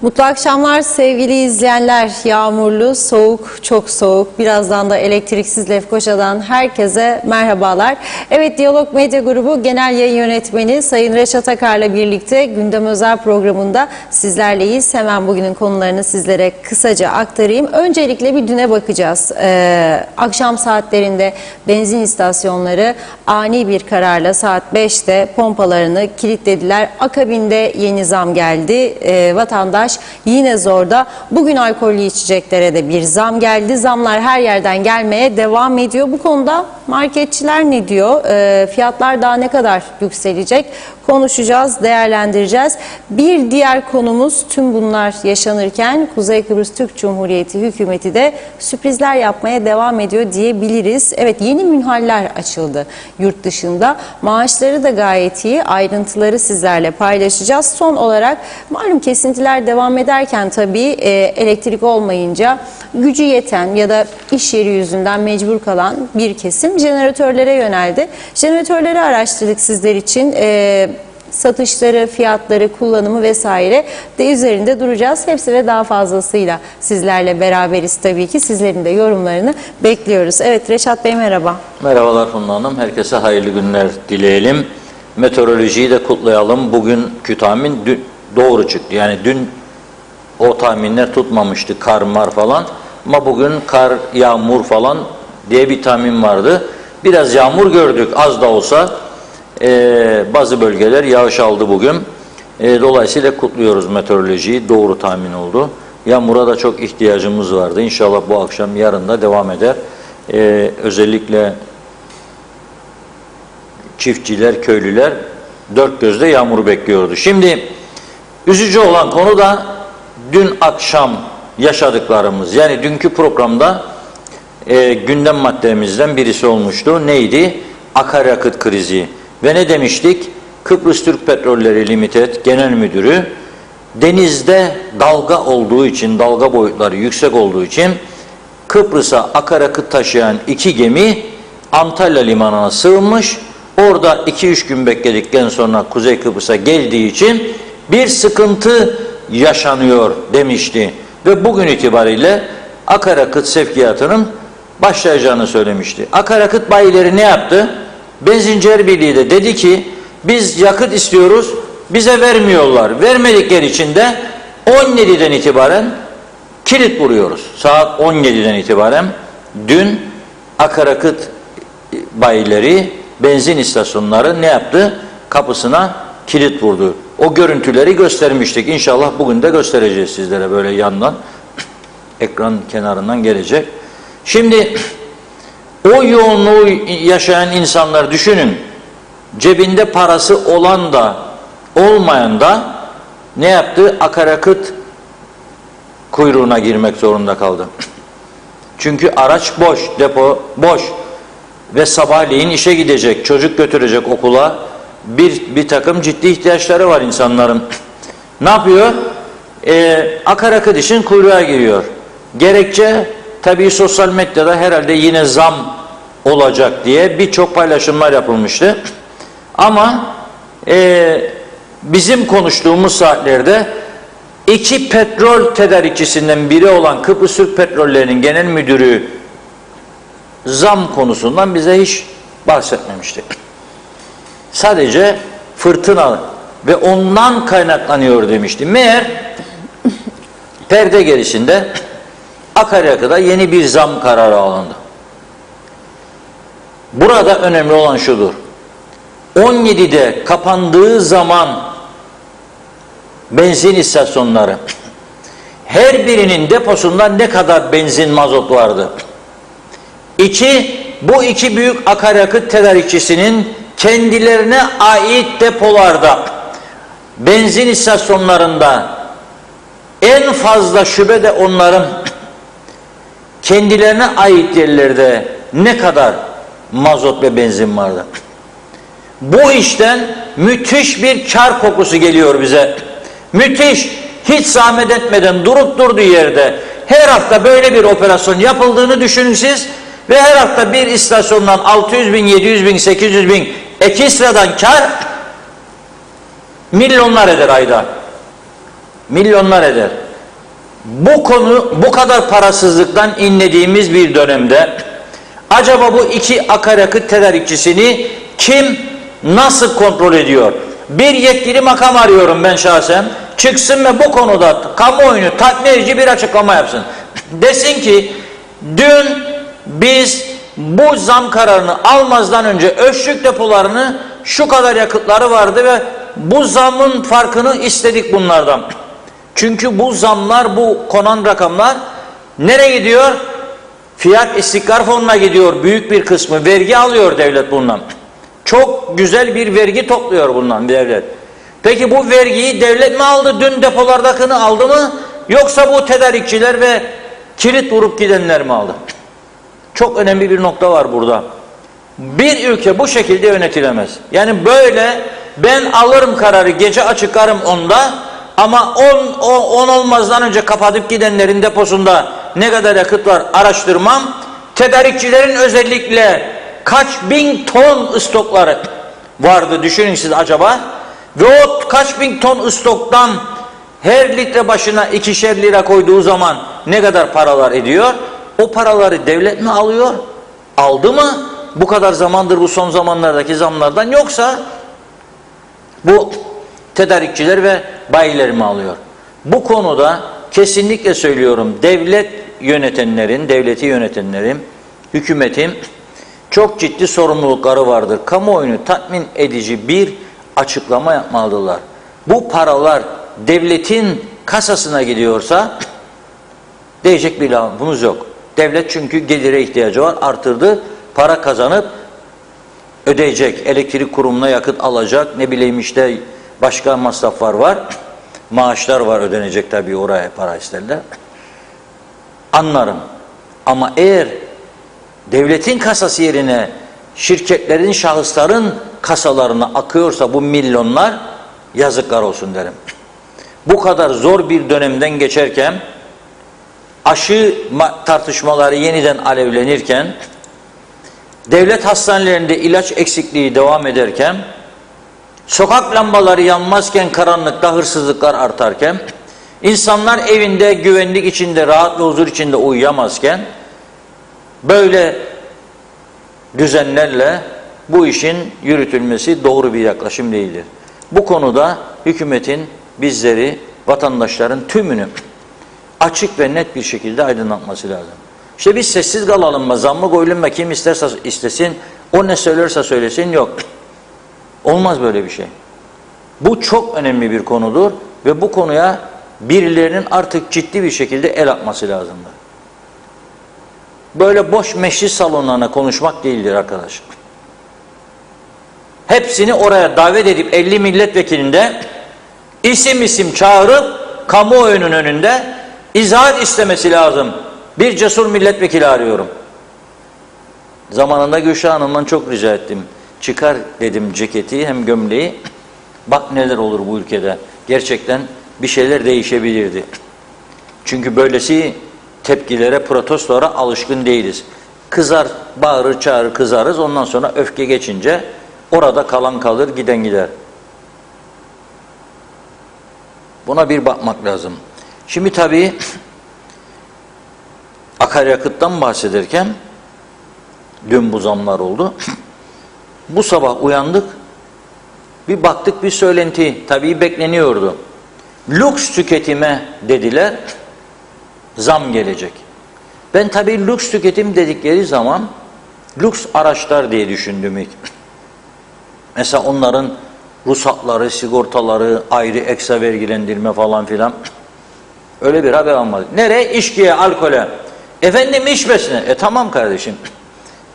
Mutlu akşamlar sevgili izleyenler. Yağmurlu, soğuk, çok soğuk. Birazdan da elektriksiz Lefkoşa'dan herkese merhabalar. Evet, Diyalog Medya Grubu Genel Yayın Yönetmeni Sayın Reşat Akar'la birlikte Gündem Özel programında sizlerleyiz. Hemen bugünün konularını sizlere kısaca aktarayım. Öncelikle bir düne bakacağız. Akşam saatlerinde benzin istasyonları ani bir kararla saat 5'te pompalarını kilitlediler. Akabinde yeni zam geldi. Vatandaş yine zorda. Bugün alkollü içeceklere de bir zam geldi. Zamlar her yerden gelmeye devam ediyor. Bu konuda marketçiler ne diyor? Fiyatlar daha ne kadar yükselecek? Konuşacağız, değerlendireceğiz. Bir diğer konumuz, tüm bunlar yaşanırken Kuzey Kıbrıs Türk Cumhuriyeti hükümeti de sürprizler yapmaya devam ediyor diyebiliriz. Evet, yeni münhaller açıldı yurt dışında. Maaşları da gayet iyi. Ayrıntıları sizlerle paylaşacağız. Son olarak malum kesintiler devam ederken tabii elektrik olmayınca gücü yeten ya da iş yeri yüzünden mecbur kalan bir kesim jeneratörlere yöneldi. Jeneratörleri araştırdık sizler için. Satışları, fiyatları, kullanımı vesaire de üzerinde duracağız. Hepsi ve daha fazlasıyla sizlerle beraberiz tabii ki. Sizlerin de yorumlarını bekliyoruz. Evet, Reşat Bey merhaba. Merhabalar Funda Hanım. Herkese hayırlı günler dileyelim. Meteorolojiyi de kutlayalım. Bugünkü tahmin doğru çıktı. Yani dün o tahminler tutmamıştı. Kar, mar falan. Ama bugün kar, yağmur falan diye bir tahmin vardı. Biraz yağmur gördük. Az da olsa bazı bölgeler yağış aldı bugün. Dolayısıyla kutluyoruz meteorolojiyi. Doğru tahmin oldu. Yağmura da çok ihtiyacımız vardı. İnşallah bu akşam, yarın da devam eder. Özellikle çiftçiler, köylüler dört gözle yağmur bekliyordu. Şimdi üzücü olan konu da dün akşam yaşadıklarımız. Yani dünkü programda gündem maddemizden birisi olmuştu. Neydi? Akaryakıt krizi. Ve ne demiştik? Kıbrıs Türk Petrolleri Limited Genel Müdürü denizde dalga olduğu için, dalga boyutları yüksek olduğu için Kıbrıs'a akaryakıt taşıyan iki gemi Antalya limanına sığınmış. Orada 2-3 gün bekledikten sonra Kuzey Kıbrıs'a geldiği için bir sıkıntı yaşanıyor demişti. Ve bugün itibariyle akaryakıt sevkiyatının başlayacağını söylemişti. Akaryakıt bayileri ne yaptı? Benzinciler Birliği de dedi ki biz yakıt istiyoruz, bize vermiyorlar. Vermedikleri için de 17'den itibaren kilit vuruyoruz. Saat 17'den itibaren dün akaryakıt bayileri, benzin istasyonları ne yaptı? Kapısına kilit vurdu. O görüntüleri göstermiştik. İnşallah bugün de göstereceğiz sizlere, böyle yandan ekran kenarından gelecek. Şimdi o yoğunluğu yaşayan insanlar düşünün. Cebinde parası olan da olmayan da ne yaptı? Akaryakıt kuyruğuna girmek zorunda kaldı. Çünkü araç boş, depo boş ve sabahleyin işe gidecek, çocuk götürecek okula, bir takım ciddi ihtiyaçları var insanların. Ne yapıyor? Akaryakıt için kuyruğa giriyor. Gerekçe tabii sosyal medyada herhalde yine zam olacak diye birçok paylaşımlar yapılmıştı. Ama bizim konuştuğumuz saatlerde iki petrol tedarikçisinden biri olan Kıbrıs Türk Petrolleri'nin genel müdürü zam konusundan bize hiç bahsetmemişti. Sadece fırtına ve ondan kaynaklanıyor demişti. Meğer perde gerisinde akaryakıda yeni bir zam kararı alındı. Burada önemli olan şudur. 17'de kapandığı zaman benzin istasyonları, her birinin deposunda ne kadar benzin, mazot vardı? Bu iki büyük akaryakıt tedarikçisinin kendilerine ait depolarda, benzin istasyonlarında, en fazla şube de onların kendilerine ait yerlerde ne kadar mazot ve benzin vardı? Bu işten müthiş bir kar kokusu geliyor bize. Müthiş, hiç zahmet etmeden durup durduğu yerde her hafta böyle bir operasyon yapıldığını düşünün siz ve her hafta bir istasyondan 600 bin, 700 bin, 800 bin ekstradan kar milyonlar eder ayda. milyonlar eder. Bu konu bu kadar parasızlıktan inlediğimiz bir dönemde acaba bu iki akaryakıt tedarikçisini kim nasıl kontrol ediyor? Bir yetkili makam arıyorum ben şahsen. Çıksın ve bu konuda kamuoyunu tatmin edici bir açıklama yapsın. Desin ki dün biz bu zam kararını almazdan önce ölçtük depolarını, şu kadar yakıtları vardı ve bu zamın farkını istedik bunlardan. Çünkü bu zamlar, bu konan rakamlar nereye gidiyor? Fiyat İstikrar Fonu'na gidiyor. Büyük bir kısmı vergi alıyor devlet bundan. Çok güzel bir vergi topluyor bundan devlet. Peki bu vergiyi devlet mi aldı? Dün depolardakini aldı mı? Yoksa bu tedarikçiler ve kilit vurup gidenler mi aldı? Çok önemli bir nokta var burada. Bir ülke bu şekilde yönetilemez. Yani böyle ben alırım kararı, gece açıklarım 10'da ama 10 olmazdan önce kapatıp gidenlerin deposunda ne kadar yakıt var araştırmam. Tedarikçilerin özellikle kaç bin ton stokları vardı düşünün siz acaba. Ve o kaç bin ton stoktan her litre başına 2'şer lira koyduğu zaman ne kadar paralar ediyor? O paraları devlet mi alıyor? Aldı mı? Bu kadar zamandır bu son zamanlardaki zamlardan, yoksa bu tedarikçiler ve bayiler mi alıyor? Bu konuda kesinlikle söylüyorum, devleti yönetenlerin, hükümetin çok ciddi sorumlulukları vardır. Kamuoyunu tatmin edici bir açıklama yapmalıdırlar. Bu paralar devletin kasasına gidiyorsa diyecek bir lafımız yok. Devlet çünkü gelire ihtiyacı var, artırdı, para kazanıp ödeyecek, elektrik kurumuna yakıt alacak, ne bileyim işte başka masraflar var, maaşlar var ödenecek, tabii oraya para isterler. Anlarım. Ama eğer devletin kasası yerine şirketlerin, şahısların kasalarına akıyorsa bu milyonlar, yazıklar olsun derim. Bu kadar zor bir dönemden geçerken, aşı tartışmaları yeniden alevlenirken, devlet hastanelerinde ilaç eksikliği devam ederken, sokak lambaları yanmazken, karanlıkta hırsızlıklar artarken, insanlar evinde güvenlik içinde, rahat ve huzur içinde uyuyamazken, böyle düzenlerle bu işin yürütülmesi doğru bir yaklaşım değildir. Bu konuda hükümetin bizleri, vatandaşların tümünü açık ve net bir şekilde aydınlatması lazım. İşte biz sessiz kalalım mı, zammı koyulun mu, kim isterse istesin, o ne söylerse söylesin, yok. Olmaz böyle bir şey. Bu çok önemli bir konudur ve bu konuya birilerinin artık ciddi bir şekilde el atması lazımdır. Böyle boş meclis salonlarına konuşmak değildir arkadaşlar. Hepsini oraya davet edip 50 milletvekilinde isim isim çağırıp kamuoyunun önünde izahat istemesi lazım. Bir cesur milletvekili arıyorum. Zamanında Gülşah Hanım'dan çok rica ettim. Çıkar dedim ceketi hem gömleği. Bak neler olur bu ülkede. Gerçekten bir şeyler değişebilirdi. Çünkü böylesi tepkilere, protestolara alışkın değiliz. Kızar, bağırır, çağırır, kızarız. Ondan sonra öfke geçince orada kalan kalır, giden gider. Buna bir bakmak lazım. Şimdi tabii akaryakıttan bahsederken dün bu zamlar oldu. Bu sabah uyandık, bir baktık bir söylenti, tabii bekleniyordu. Lüks tüketime dediler, zam gelecek. Ben tabii lüks tüketim dedikleri zaman lüks araçlar diye düşündüm ilk. Mesela onların ruhsatları, sigortaları, ayrı ekstra vergilendirme falan filan. Öyle bir haber almadık. Nereye? İçkiye, alkole. Efendim içmesine. Tamam kardeşim.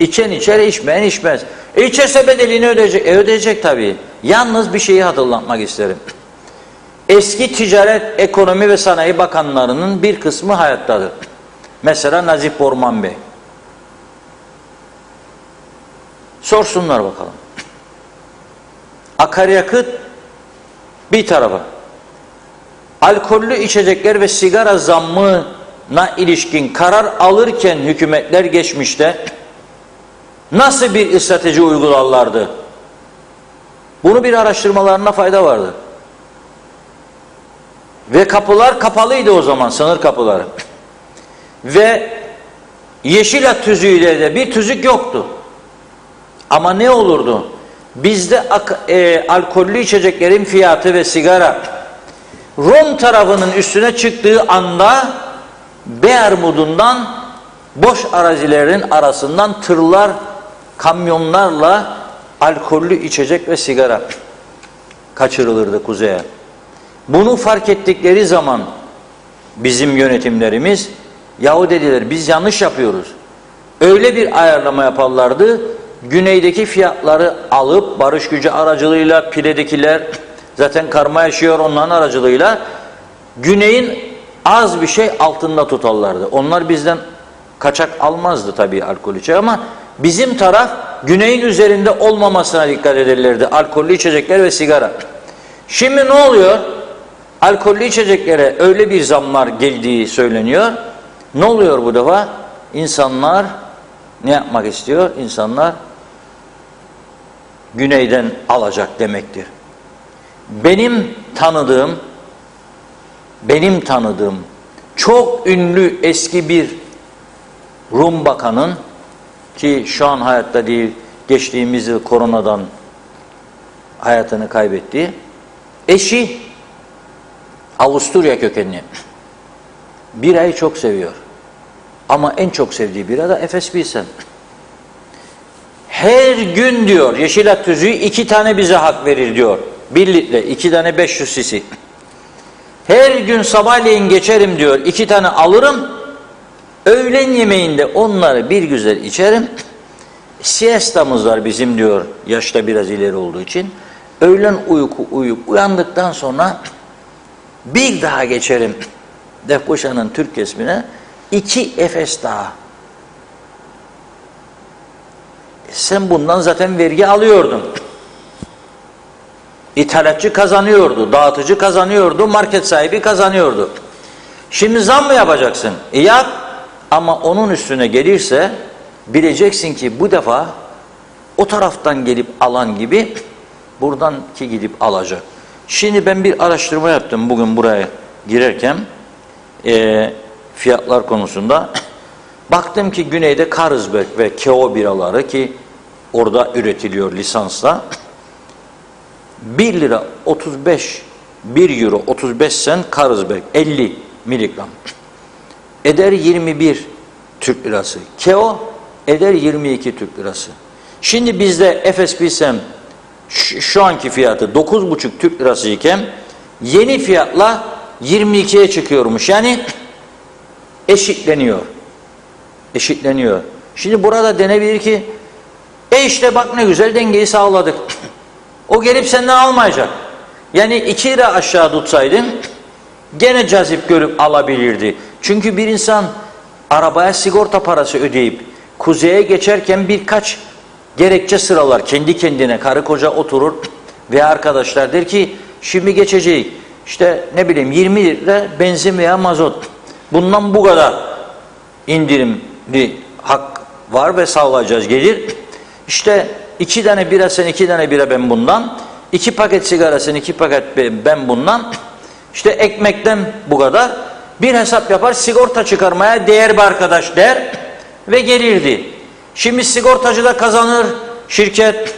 İçen içer, içmeyen içmez. İçerse bedelini ödeyecek. Ödeyecek tabii. Yalnız bir şeyi hatırlatmak isterim. Eski Ticaret, Ekonomi ve Sanayi Bakanlarının bir kısmı hayattadır. Mesela Nazif Orman Bey. Sorsunlar bakalım. Akaryakıt bir tarafa. Alkollü içecekler ve sigara zammına ilişkin karar alırken hükümetler geçmişte nasıl bir strateji uygularlardı? Bunu bir araştırmalarına fayda vardı. Ve kapılar kapalıydı o zaman, sınır kapıları. Ve yeşil at tüzüğüyle de bir tüzük yoktu. Ama ne olurdu? Bizde alkollü içeceklerin fiyatı ve sigara Rum tarafının üstüne çıktığı anda Beermud'undan boş arazilerin arasından tırlar, kamyonlarla alkollü içecek ve sigara kaçırılırdı kuzeye. Bunu fark ettikleri zaman bizim yönetimlerimiz, yahu dediler biz yanlış yapıyoruz. Öyle bir ayarlama yaparlardı, güneydeki fiyatları alıp barış gücü aracılığıyla piledekiler zaten karma yaşıyor onların aracılığıyla güneyin az bir şey altında tutarlardı. Onlar bizden kaçak almazdı tabii alkol içecek ama bizim taraf güneyin üzerinde olmamasına dikkat ederlerdi. Alkollü içecekler ve sigara. Şimdi ne oluyor? Alkollü içeceklere öyle bir zamlar geldiği söyleniyor. Ne oluyor bu defa? İnsanlar ne yapmak istiyor? İnsanlar güneyden alacak demektir. Benim tanıdığım çok ünlü eski bir Rum bakanın ki şu an hayatta değil, geçtiğimiz yıl koronadan hayatını kaybetti. Eşi Avusturya kökenli. Birayı çok seviyor. Ama en çok sevdiği bira da Efes Pilsen. Her gün diyor yeşil at tüzüğü 2 tane bize hak verir diyor. 1 litre 2 tane 500 cc. Her gün sabahleyin geçerim diyor 2 tane alırım. Öğlen yemeğinde onları bir güzel içerim. Siestamız var bizim diyor yaşta biraz ileri olduğu için. Öğlen uyuyup uyandıktan sonra bir daha geçerim Lefkoşa'nın Türk kesmine 2 Efes daha. Sen bundan zaten vergi alıyordun. İthalatçı kazanıyordu, dağıtıcı kazanıyordu, market sahibi kazanıyordu. Şimdi zam mı yapacaksın? Yap ama onun üstüne gelirse bileceksin ki bu defa o taraftan gelip alan gibi buradan ki gidip alacak. Şimdi ben bir araştırma yaptım bugün buraya girerken fiyatlar konusunda. Baktım ki güneyde Carlsberg ve Keo biraları ki orada üretiliyor lisansla 1 lira 35 1 euro 35 sent Carlsberg 50 miligram eder 21 Türk lirası. Keo eder 22 Türk lirası. Şimdi bizde Efes Pilsen şu anki fiyatı 9,5 Türk lirası iken yeni fiyatla 22'ye çıkıyormuş. Yani eşitleniyor. Eşitleniyor. Şimdi burada denebilir ki işte bak ne güzel dengeyi sağladık. O gelip senden almayacak. Yani 2 lira aşağı tutsaydın gene cazip görüp alabilirdi. Çünkü bir insan arabaya sigorta parası ödeyip kuzeye geçerken birkaç gerekçe sıralar kendi kendine, karı koca oturur ve arkadaşlar der ki şimdi geçecek işte ne bileyim 20 lira benzin veya mazot bundan bu kadar indirimli hak var ve sağlayacağız gelir. İşte 2 tane bira sen 2 tane bira ben bundan 2 paket sigara sen 2 paket ben bundan işte ekmekten bu kadar bir hesap yapar sigorta çıkarmaya değer bir arkadaş der ve gelirdi. Şimdi sigortacı da kazanır şirket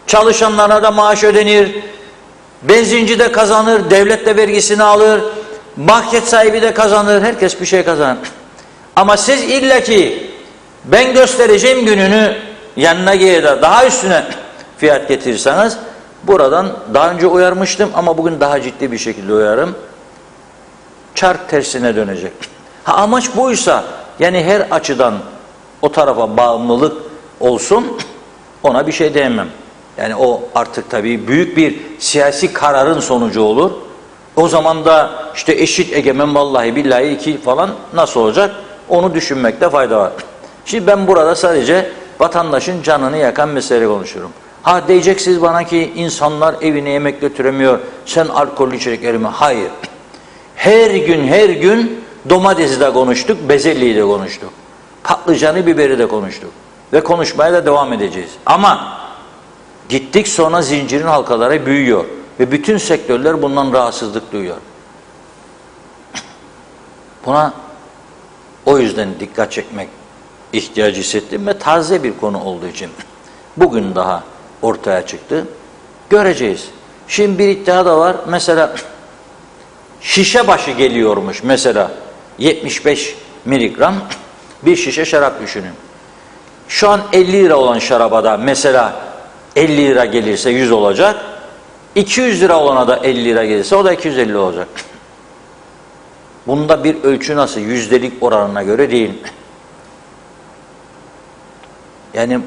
çalışanlarına da maaş ödenir benzinci de kazanır devlet de vergisini alır market sahibi de kazanır herkes bir şey kazanır. Ama siz illaki ben göstereceğim gününü yanına gelir daha üstüne fiyat getirirseniz buradan daha önce uyarmıştım ama bugün daha ciddi bir şekilde uyarım. Çark tersine dönecek. Amaç buysa yani her açıdan o tarafa bağımlılık olsun ona bir şey diyemem. Yani o artık tabii büyük bir siyasi kararın sonucu olur. O zaman da işte eşit egemen vallahi billahi 2 falan nasıl olacak? Onu düşünmekte fayda var. Şimdi ben burada sadece vatandaşın canını yakan mesele konuşuyorum. Ha diyeceksiniz bana ki insanlar evine yemek götüremiyor. Sen alkollü içecekleri mi? Hayır. Her gün domatesi de konuştuk, bezelyeyi de konuştuk. Patlıcanı, biberi de konuştuk. Ve konuşmaya da devam edeceğiz. Ama gittik sonra zincirin halkaları büyüyor. Ve bütün sektörler bundan rahatsızlık duyuyor. Buna o yüzden dikkat çekmek ihtiyacı hissettim ve taze bir konu olduğu için bugün daha ortaya çıktı. Göreceğiz. Şimdi bir iddia da var. Mesela şişe başı geliyormuş. Mesela 75 miligram bir şişe şarap düşünün. Şu an 50 lira olan şaraba da mesela 50 lira gelirse 100 olacak. 200 lira olana da 50 lira gelirse o da 250 olacak. Bunda bir ölçü nasıl? Yüzdelik oranına göre değil. Yani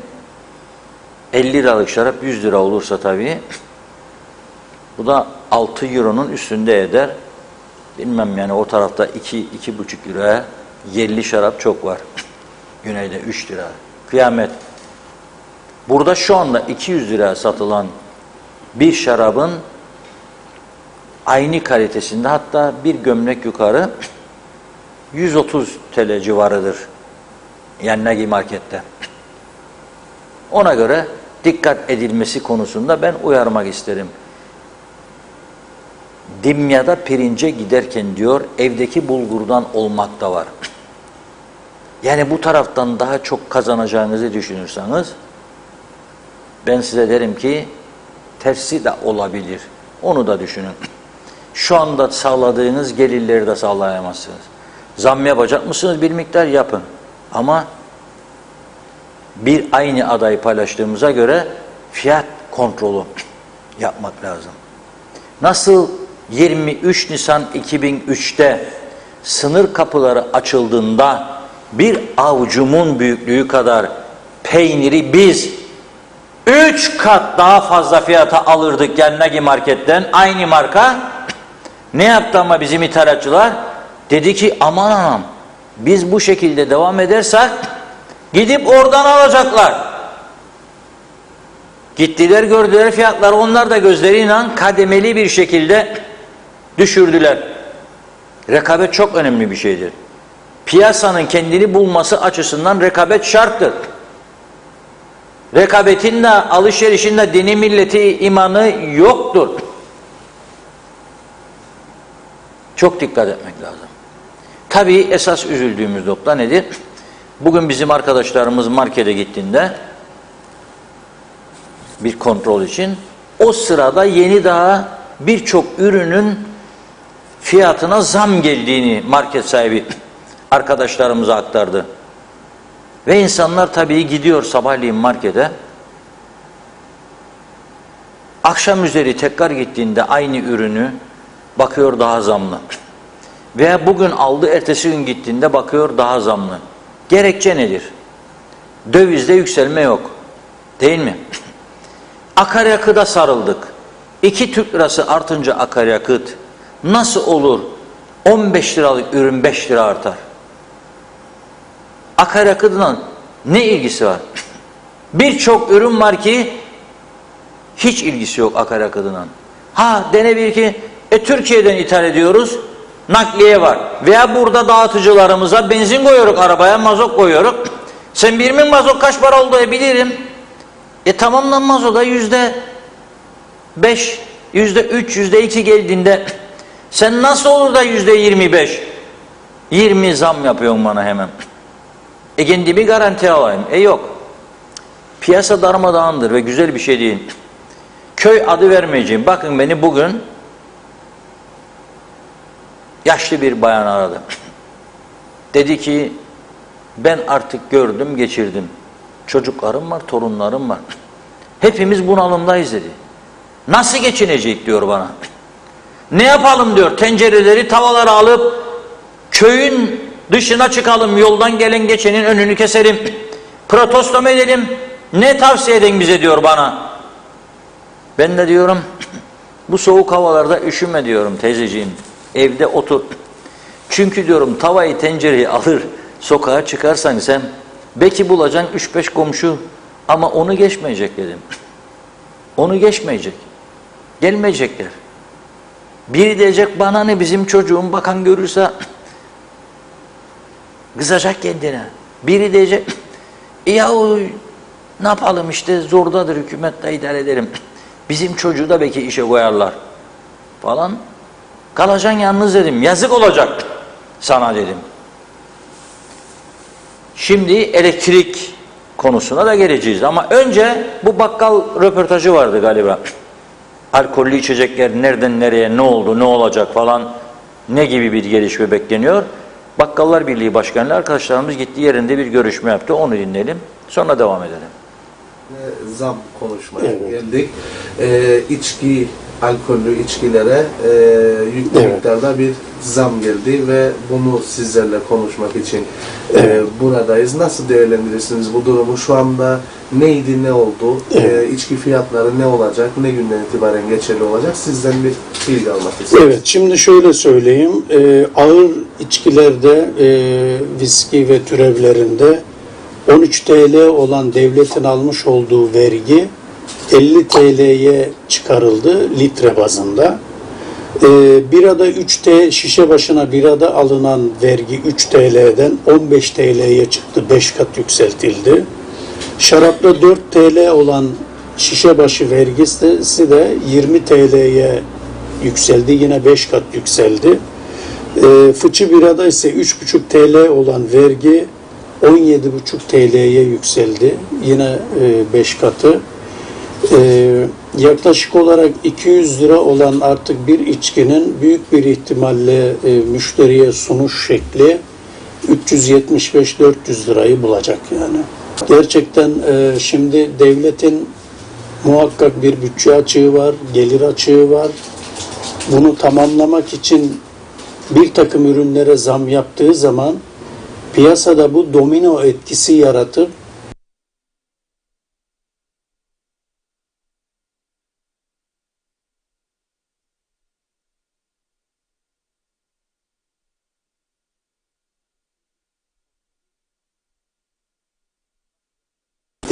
50 liralık şarap 100 lira olursa tabii bu da 6 euronun üstünde eder. Bilmem yani o tarafta 2-2,5 liraya yerli şarap çok var. Güneyde 3 lira. Kıyamet. Burada şu anda 200 liraya satılan bir şarabın aynı kalitesinde hatta bir gömlek yukarı 130 TL civarıdır. Yani Nagi Market'te. Ona göre dikkat edilmesi konusunda ben uyarmak isterim. Dimyada pirince giderken diyor evdeki bulgurdan olmak da var. Yani bu taraftan daha çok kazanacağınızı düşünürseniz ben size derim ki tersi de olabilir. Onu da düşünün. Şu anda sağladığınız gelirleri de sağlayamazsınız. Zam yapacak mısınız? Bir miktar yapın. Ama bir aynı adayı paylaştığımıza göre fiyat kontrolü yapmak lazım. Nasıl 23 Nisan 2003'te sınır kapıları açıldığında bir avucumun büyüklüğü kadar peyniri biz 3 kat daha fazla fiyata alırdık Nagi Market'ten aynı marka. Ne yaptı ama bizim ithalatçılar? Dedi ki aman anam biz bu şekilde devam edersek gidip oradan alacaklar. Gittiler gördüler fiyatları onlar da gözleriyle kademeli bir şekilde düşürdüler. Rekabet çok önemli bir şeydir. Piyasanın kendini bulması açısından rekabet şarttır. Rekabetin de alışverişin de dini milleti imanı yoktur. Çok dikkat etmek lazım. Tabii esas üzüldüğümüz nokta nedir? Bugün bizim arkadaşlarımız markete gittiğinde bir kontrol için o sırada yeni daha birçok ürünün fiyatına zam geldiğini market sahibi arkadaşlarımıza aktardı. Ve insanlar tabii gidiyor sabahleyin markete. Akşam üzeri tekrar gittiğinde aynı ürünü bakıyor daha zamlı. Veya bugün aldı ertesi gün gittiğinde bakıyor daha zamlı. Gerekçe nedir? Dövizde yükselme yok. Değil mi? Akaryakıda sarıldık. 2 Türk lirası artınca akaryakıt nasıl olur? 15 liralık ürün 5 lira artar. Akaryakıtla ne ilgisi var? Birçok ürün var ki hiç ilgisi yok akaryakıtla. Ha denebilir ki Türkiye'den ithal ediyoruz, nakliye var. Veya burada dağıtıcılarımıza benzin koyuyoruz arabaya, mazot koyuyoruz. Sen birimin mazot kaç para olduğunu bilirim. Tamam lan mazota %5, %3, %2 geldiğinde sen nasıl olur da %25, 20 zam yapıyorsun bana hemen. Kendimi garantiye alayım. Yok. Piyasa darmadağındır ve güzel bir şey değil. Köy adı vermeyeceğim. Bakın beni bugün yaşlı bir bayan aradı. Dedi ki ben artık gördüm geçirdim. Çocuklarım var, torunlarım var. Hepimiz bunalımdayız dedi. Nasıl geçinecek diyor bana. Ne yapalım diyor. Tencereleri, tavaları alıp köyün dışına çıkalım. Yoldan gelen geçenin önünü keselim. Protesto mu edelim? Ne tavsiye edin bize diyor bana. Ben de diyorum bu soğuk havalarda üşüme diyorum teyzeciğim. Evde otur. Çünkü diyorum tavayı tencereyi alır sokağa çıkarsan sen belki bulacaksın 3-5 komşu ama onu geçmeyecek dedim. Onu geçmeyecek. Gelmeyecekler. Biri diyecek bana ne bizim çocuğum bakan görürse kızacak kendine. Biri diyecek yahu ne yapalım işte zordadır hükümetle idare ederim. Bizim çocuğu da belki işe koyarlar falan. Kalacaksın yalnız dedim. Yazık olacak. sana dedim. Şimdi elektrik konusuna da geleceğiz ama önce bu bakkal röportajı vardı galiba. Alkollü içecekler nereden nereye, ne oldu, ne olacak falan, ne gibi bir gelişme bekleniyor. Bakkallar Birliği Başkanı arkadaşlarımız gitti, yerinde bir görüşme yaptı. Onu dinleyelim. Sonra devam edelim. Zam konuşmaya geldik. İçki, alkollü içkilere yüklü miktarda bir zam geldi ve bunu sizlerle konuşmak için buradayız. Nasıl değerlendirirsiniz bu durumu? Şu anda neydi, ne oldu? İçki fiyatları ne olacak? Ne günden itibaren geçerli olacak? Sizden bir bilgi almak istiyorum. Evet, şimdi şöyle söyleyeyim. Ağır içkilerde, viski ve türevlerinde 13 TL olan devletin almış olduğu vergi 50 TL'ye çıkarıldı litre bazında. Birada 3 TL, şişe başına birada alınan vergi 3 TL'den 15 TL'ye çıktı, 5 kat yükseltildi. Şarapta 4 TL olan şişe başı vergisi de 20 TL'ye yükseldi, yine 5 kat yükseldi. Fıçı birada ise 3,5 TL olan vergi 17,5 TL'ye yükseldi, yine 5 katı. Yaklaşık olarak 200 lira olan artık bir içkinin büyük bir ihtimalle müşteriye sunuş şekli 375-400 lirayı bulacak yani. Gerçekten şimdi devletin muhakkak bir bütçe açığı var, gelir açığı var. Bunu tamamlamak için bir takım ürünlere zam yaptığı zaman piyasada bu domino etkisi yaratıp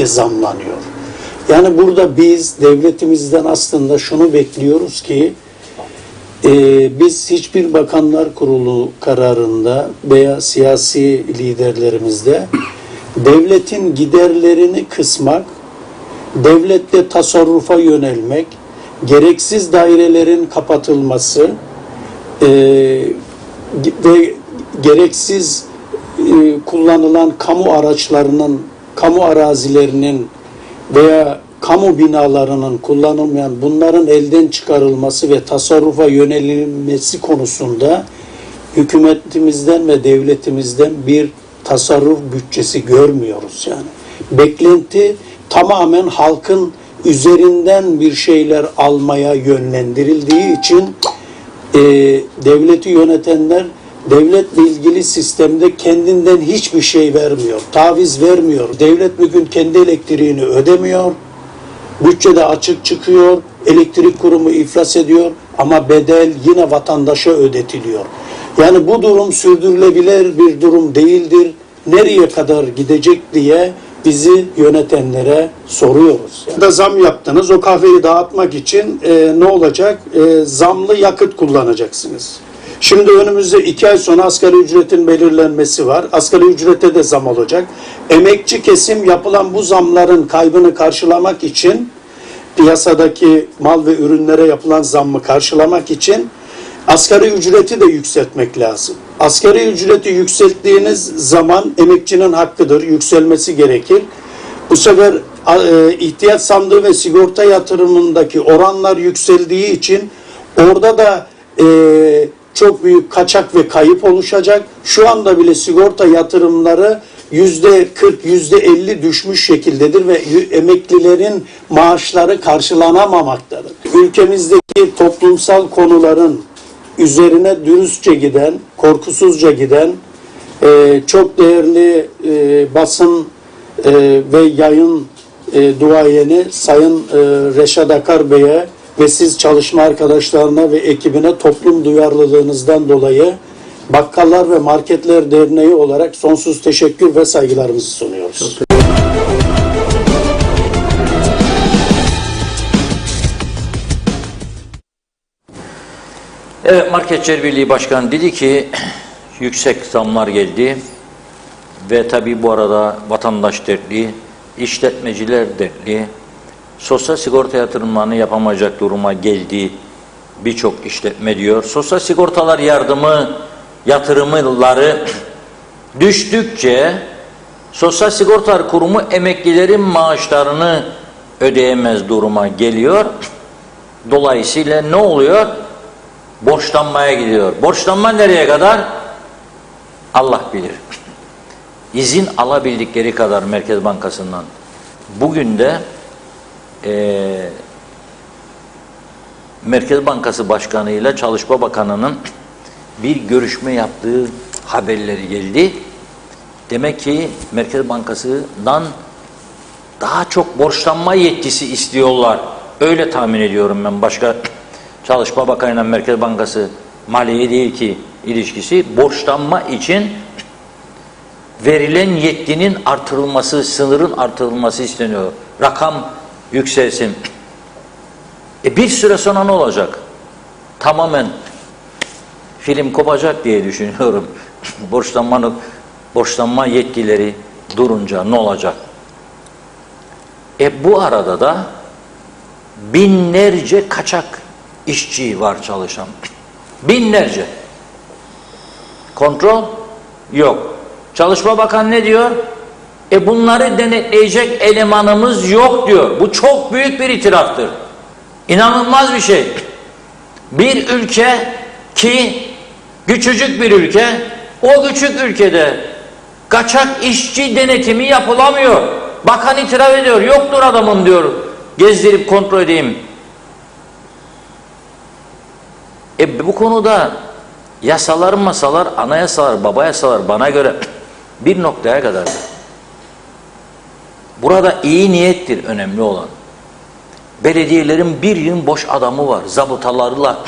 zamlanıyor. Yani burada biz devletimizden aslında şunu bekliyoruz ki biz hiçbir bakanlar kurulu kararında veya siyasi liderlerimizde devletin giderlerini kısmak, devlette tasarrufa yönelmek, gereksiz dairelerin kapatılması ve gereksiz kullanılan kamu araçlarının, kamu arazilerinin veya kamu binalarının kullanılmayan bunların elden çıkarılması ve tasarrufa yönelilmesi konusunda hükümetimizden ve devletimizden bir tasarruf bütçesi görmüyoruz yani. Beklenti tamamen halkın üzerinden bir şeyler almaya yönlendirildiği için devleti yönetenler devletle ilgili sistemde kendinden hiçbir şey vermiyor, taviz vermiyor. Devlet bugün kendi elektriğini ödemiyor, bütçede açık çıkıyor, elektrik kurumu iflas ediyor ama bedel yine vatandaşa ödetiliyor. Yani bu durum sürdürülebilir bir durum değildir. Nereye kadar gidecek diye bizi yönetenlere soruyoruz. Yani. Zam yaptınız, o kahveyi dağıtmak için ne olacak? Zamlı yakıt kullanacaksınız. Şimdi önümüzde 2 ay sonra asgari ücretin belirlenmesi var. Asgari ücrete de zam olacak. Emekçi kesim yapılan bu zamların kaybını karşılamak için, piyasadaki mal ve ürünlere yapılan zammı karşılamak için asgari ücreti de yükseltmek lazım. Asgari ücreti yükselttiğiniz zaman emekçinin hakkıdır, yükselmesi gerekir. Bu sefer ihtiyaç sandığı ve sigorta yatırımındaki oranlar yükseldiği için orada da çok büyük kaçak ve kayıp oluşacak. Şu anda bile sigorta yatırımları %40, %50 düşmüş şekildedir ve emeklilerin maaşları karşılanamamaktadır. Ülkemizdeki toplumsal konuların üzerine dürüstçe giden, korkusuzca giden çok değerli basın ve yayın duayeni Sayın Reşat Akar Bey'e ve siz çalışma arkadaşlarına ve ekibine toplum duyarlılığınızdan dolayı Bakkallar ve Marketler Derneği olarak sonsuz teşekkür ve saygılarımızı sunuyoruz. Evet, Marketçiler Birliği Başkanı dedi ki yüksek zamlar geldi ve tabii bu arada vatandaş dertli, işletmeciler dertli, sosyal sigorta yatırımlarını yapamayacak duruma geldi birçok işletme diyor. Sosyal sigortalar yardımı yatırımları düştükçe Sosyal Sigortalar Kurumu emeklilerin maaşlarını ödeyemez duruma geliyor. Dolayısıyla ne oluyor? Borçlanmaya gidiyor. Borçlanma nereye kadar? Allah bilir. İzin alabildikleri kadar Merkez Bankası'ndan. Bugün de Merkez Bankası Başkanı ile Çalışma Bakanı'nın bir görüşme yaptığı haberleri geldi. Demek ki Merkez Bankası'ndan daha çok borçlanma yetkisi istiyorlar. Öyle tahmin ediyorum ben. Başka Çalışma Bakanı ile Merkez Bankası maliye değil ki ilişkisi. Borçlanma için verilen yetkinin artırılması, sınırın artırılması isteniyor. Rakam yükselsin. Bir süre sonra ne olacak? Tamamen film kopacak diye düşünüyorum. Borçlanma yetkileri durunca ne olacak? Bu arada da binlerce kaçak işçi var çalışan. Binlerce. Kontrol yok. Çalışma Bakanı ne diyor? Bunları denetleyecek elemanımız yok diyor. Bu çok büyük bir itiraftır. İnanılmaz bir şey. Bir ülke ki küçücük bir ülke, o küçük ülkede kaçak işçi denetimi yapılamıyor. Bakan itiraf ediyor. Yoktur adamım diyor. Gezdirip kontrol edeyim. Bu konuda yasalar, anayasalar, baba yasalar bana göre bir noktaya kadardır. Burada iyi niyettir önemli olan. Belediyelerin bir yığın boş adamı var. Zabıtalarla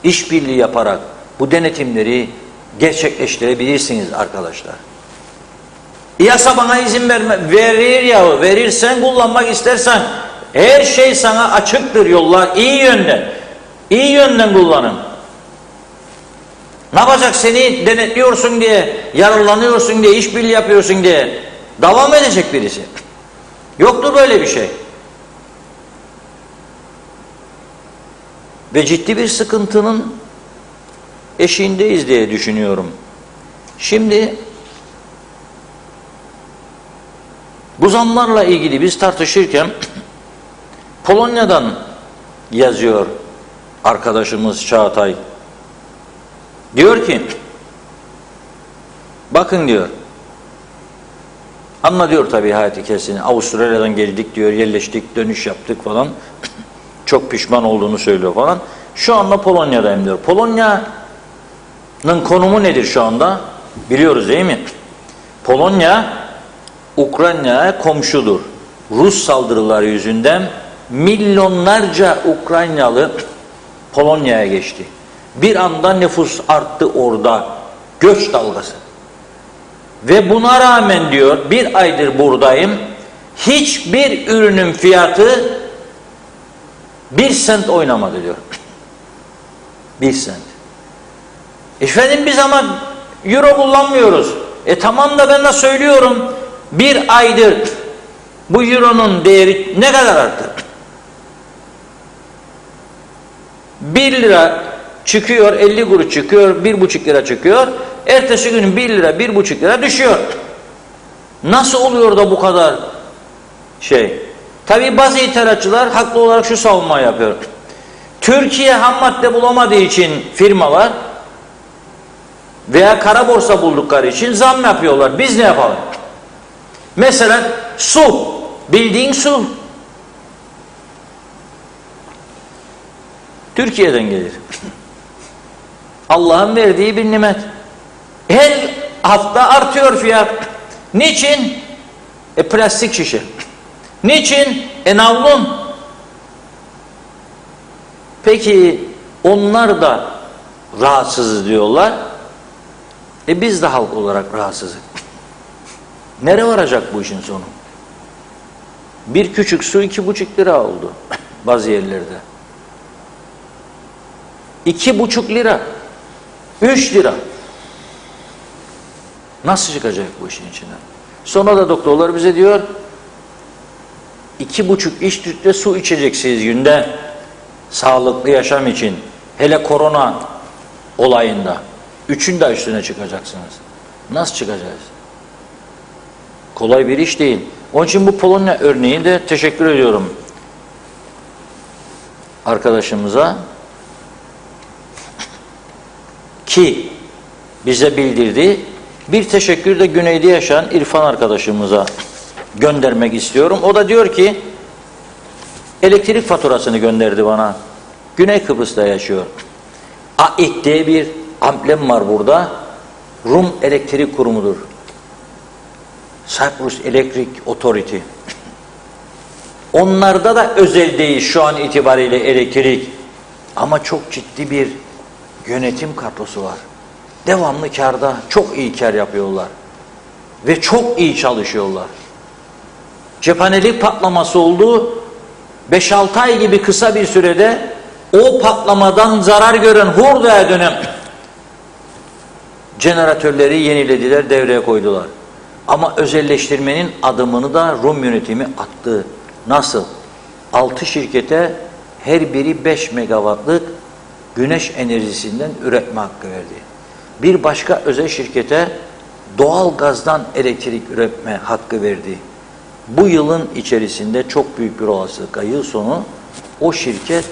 işbirliği yaparak bu denetimleri gerçekleştirebilirsiniz arkadaşlar. Yasa bana izin verir yahu. Verirsen, kullanmak istersen her şey sana açıktır, yollar iyi yönden. İyi yönden kullanın. Ne yapacak? Seni denetliyorsun diye, yararlanıyorsun diye, işbirliği yapıyorsun diye devam edecek birisi. Yoktur böyle bir şey. Ve ciddi bir sıkıntının eşiğindeyiz diye düşünüyorum. Şimdi bu zamlarla ilgili biz tartışırken Polonya'dan yazıyor arkadaşımız Çağatay. Diyor ki, bakın diyor, anla diyor tabii hayat hikayesini, Avustralya'dan geldik diyor, yerleştik, dönüş yaptık falan, çok pişman olduğunu söylüyor falan. Şu anda Polonya'dayım diyor. Polonya'nın konumu nedir şu anda? Biliyoruz değil mi? Polonya, Ukrayna'ya komşudur. Rus saldırıları yüzünden milyonlarca Ukraynalı Polonya'ya geçti. Bir anda nüfus arttı orada. Göç dalgası. Ve buna rağmen diyor, bir aydır buradayım, hiçbir ürünün fiyatı 1 sent oynamadı diyor. 1 sent. Efendim biz ama euro kullanmıyoruz. Tamam da ben de söylüyorum, bir aydır bu euronun değeri ne kadar arttı? 1 lira çıkıyor, 50 kuruş çıkıyor, 1,5 lira çıkıyor. Ertesi gün 1 lira, 1,5 lira düşüyor. Nasıl oluyor da bu kadar şey? Tabii bazı ithalatçılar haklı olarak şu savunma yapıyor. Türkiye ham madde bulamadığı için firmalar veya kara borsa buldukları için zam yapıyorlar. Biz ne yapalım? Mesela su. Bildiğin su. Türkiye'den gelir. Allah'ın verdiği bir nimet. Her hafta artıyor fiyat. Niçin? Plastik şişe. Niçin? Navlun. Peki onlar da rahatsız diyorlar. Biz de halk olarak rahatsızız. Nereye varacak bu işin sonu? Bir küçük su 2,5 lira oldu bazı yerlerde. 2,5 lira. 3 lira. Nasıl çıkacak bu işin içinden? Sonra da doktorlar bize diyor 2,5 iç litre su içeceksiniz günde sağlıklı yaşam için. Hele korona olayında. üçün de üstüne çıkacaksınız. Nasıl çıkacağız? Kolay bir iş değil. Onun için bu Polonya örneği de teşekkür ediyorum arkadaşımıza ki bize bildirdi. Bir teşekkür de güneyde yaşayan İrfan arkadaşımıza göndermek istiyorum. O da diyor ki elektrik faturasını gönderdi bana. Güney Kıbrıs'ta yaşıyor. AİK diye bir amblem var burada. Rum Elektrik Kurumu'dur. Cyprus Electric Authority. Onlarda da özel değil şu an itibariyle elektrik. Ama çok ciddi bir yönetim kadrosu var. Devamlı kârda, çok iyi kâr yapıyorlar. Ve çok iyi çalışıyorlar. Cephanelik patlaması oldu. 5-6 ay gibi kısa bir sürede o patlamadan zarar gören hurdaya dönem jeneratörleri yenilediler, devreye koydular. Ama özelleştirmenin adımını da Rum yönetimi attı. Nasıl? 6 şirkete her biri 5 megawattlık güneş enerjisinden üretme hakkı verdi. Bir başka özel şirkete doğal gazdan elektrik üretme hakkı verdi. Bu yılın içerisinde çok büyük bir olasılıkla yıl sonu o şirket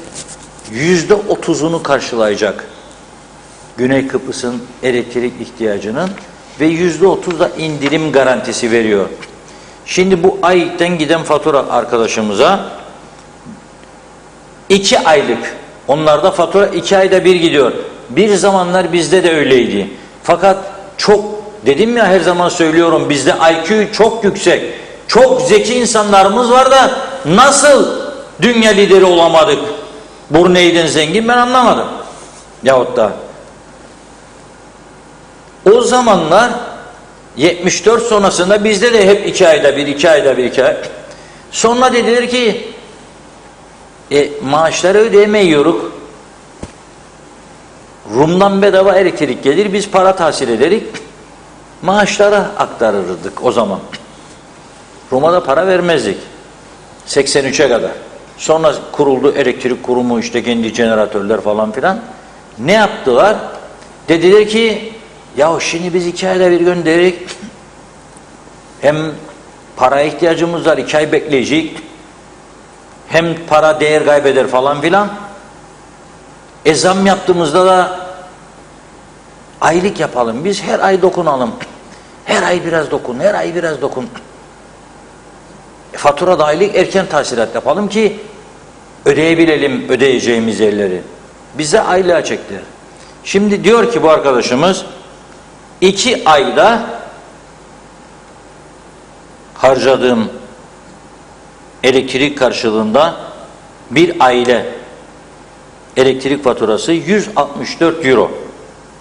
%30'unu karşılayacak Güney Kıbrıs'ın elektrik ihtiyacının ve %30 da indirim garantisi veriyor. Şimdi bu AİK'ten giden fatura arkadaşımıza 2 aylık, onlarda fatura 2 ayda bir gidiyor. Bir zamanlar bizde de öyleydi. Fakat çok, dedim ya her zaman söylüyorum, bizde IQ çok yüksek, çok zeki insanlarımız var da nasıl dünya lideri olamadık? Brunei'den zengin ben anlamadım. Yahut da o zamanlar 74 sonrasında bizde de hep 2 ayda bir, 2 ayda bir, 2 ay. Sonra dediler ki maaşları ödeyemiyoruz. Rum'dan bedava elektrik gelir, biz para tahsil ederik. Maaşlara aktarırdık o zaman. Rum'a da para vermezdik. 83'e kadar. Sonra kuruldu elektrik kurumu, işte kendi jeneratörler falan filan. Ne yaptılar? Dediler ki ya şimdi biz 2 ayda bir gönderik. Hem para ihtiyacımız var, 2 ay bekleyecek. Hem para değer kaybeder falan filan. Zam yaptığımızda da aylık yapalım. Biz her ay dokunalım. Her ay biraz dokun, her ay biraz dokun. Fatura da aylık erken tahsilat yapalım ki ödeyebilelim ödeyeceğimiz yerleri. Bize aylığa çektiler. Şimdi diyor ki bu arkadaşımız 2 ayda harcadığım elektrik karşılığında bir aile elektrik faturası 164 euro.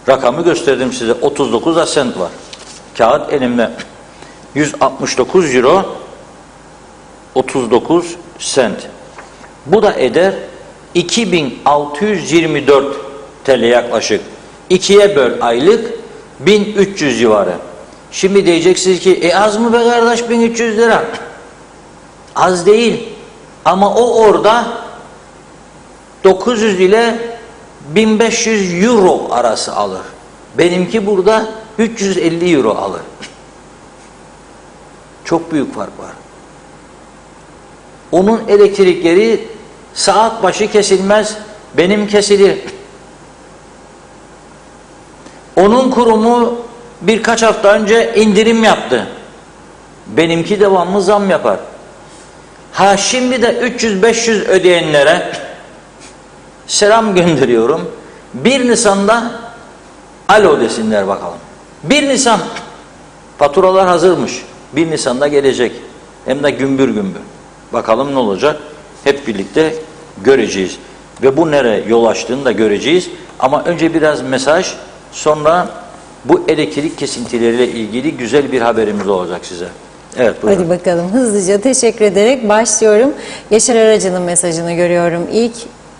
Rakamı gösterdim size. 39 da sent var. Kağıt elimde. 169 euro 39 sent. Bu da eder 2624 TL yaklaşık. 2'ye böl aylık 1300 civarı. Şimdi diyeceksiniz ki az mı be kardeş 1300 lira? Az değil. Ama o orada 900 ile 1500 euro arası alır. Benimki burada 350 euro alır. Çok büyük fark var. Onun elektrikleri saat başı kesilmez, benim kesilir. Onun kurumu birkaç hafta önce indirim yaptı. Benimki devamlı zam yapar. Ha şimdi de 300-500 ödeyenlere selam gönderiyorum. 1 Nisan'da alo desinler bakalım. 1 Nisan faturalar hazırmış. 1 Nisan'da gelecek. Hem de gümbür gümbür. Bakalım ne olacak? Hep birlikte göreceğiz. Ve bu nereye yol açtığını da göreceğiz. Ama önce biraz mesaj, sonra bu elektrik kesintileriyle ilgili güzel bir haberimiz olacak size. Evet, buyurun. Hadi bakalım hızlıca teşekkür ederek başlıyorum. Yaşar Aracı'nın mesajını görüyorum. İlk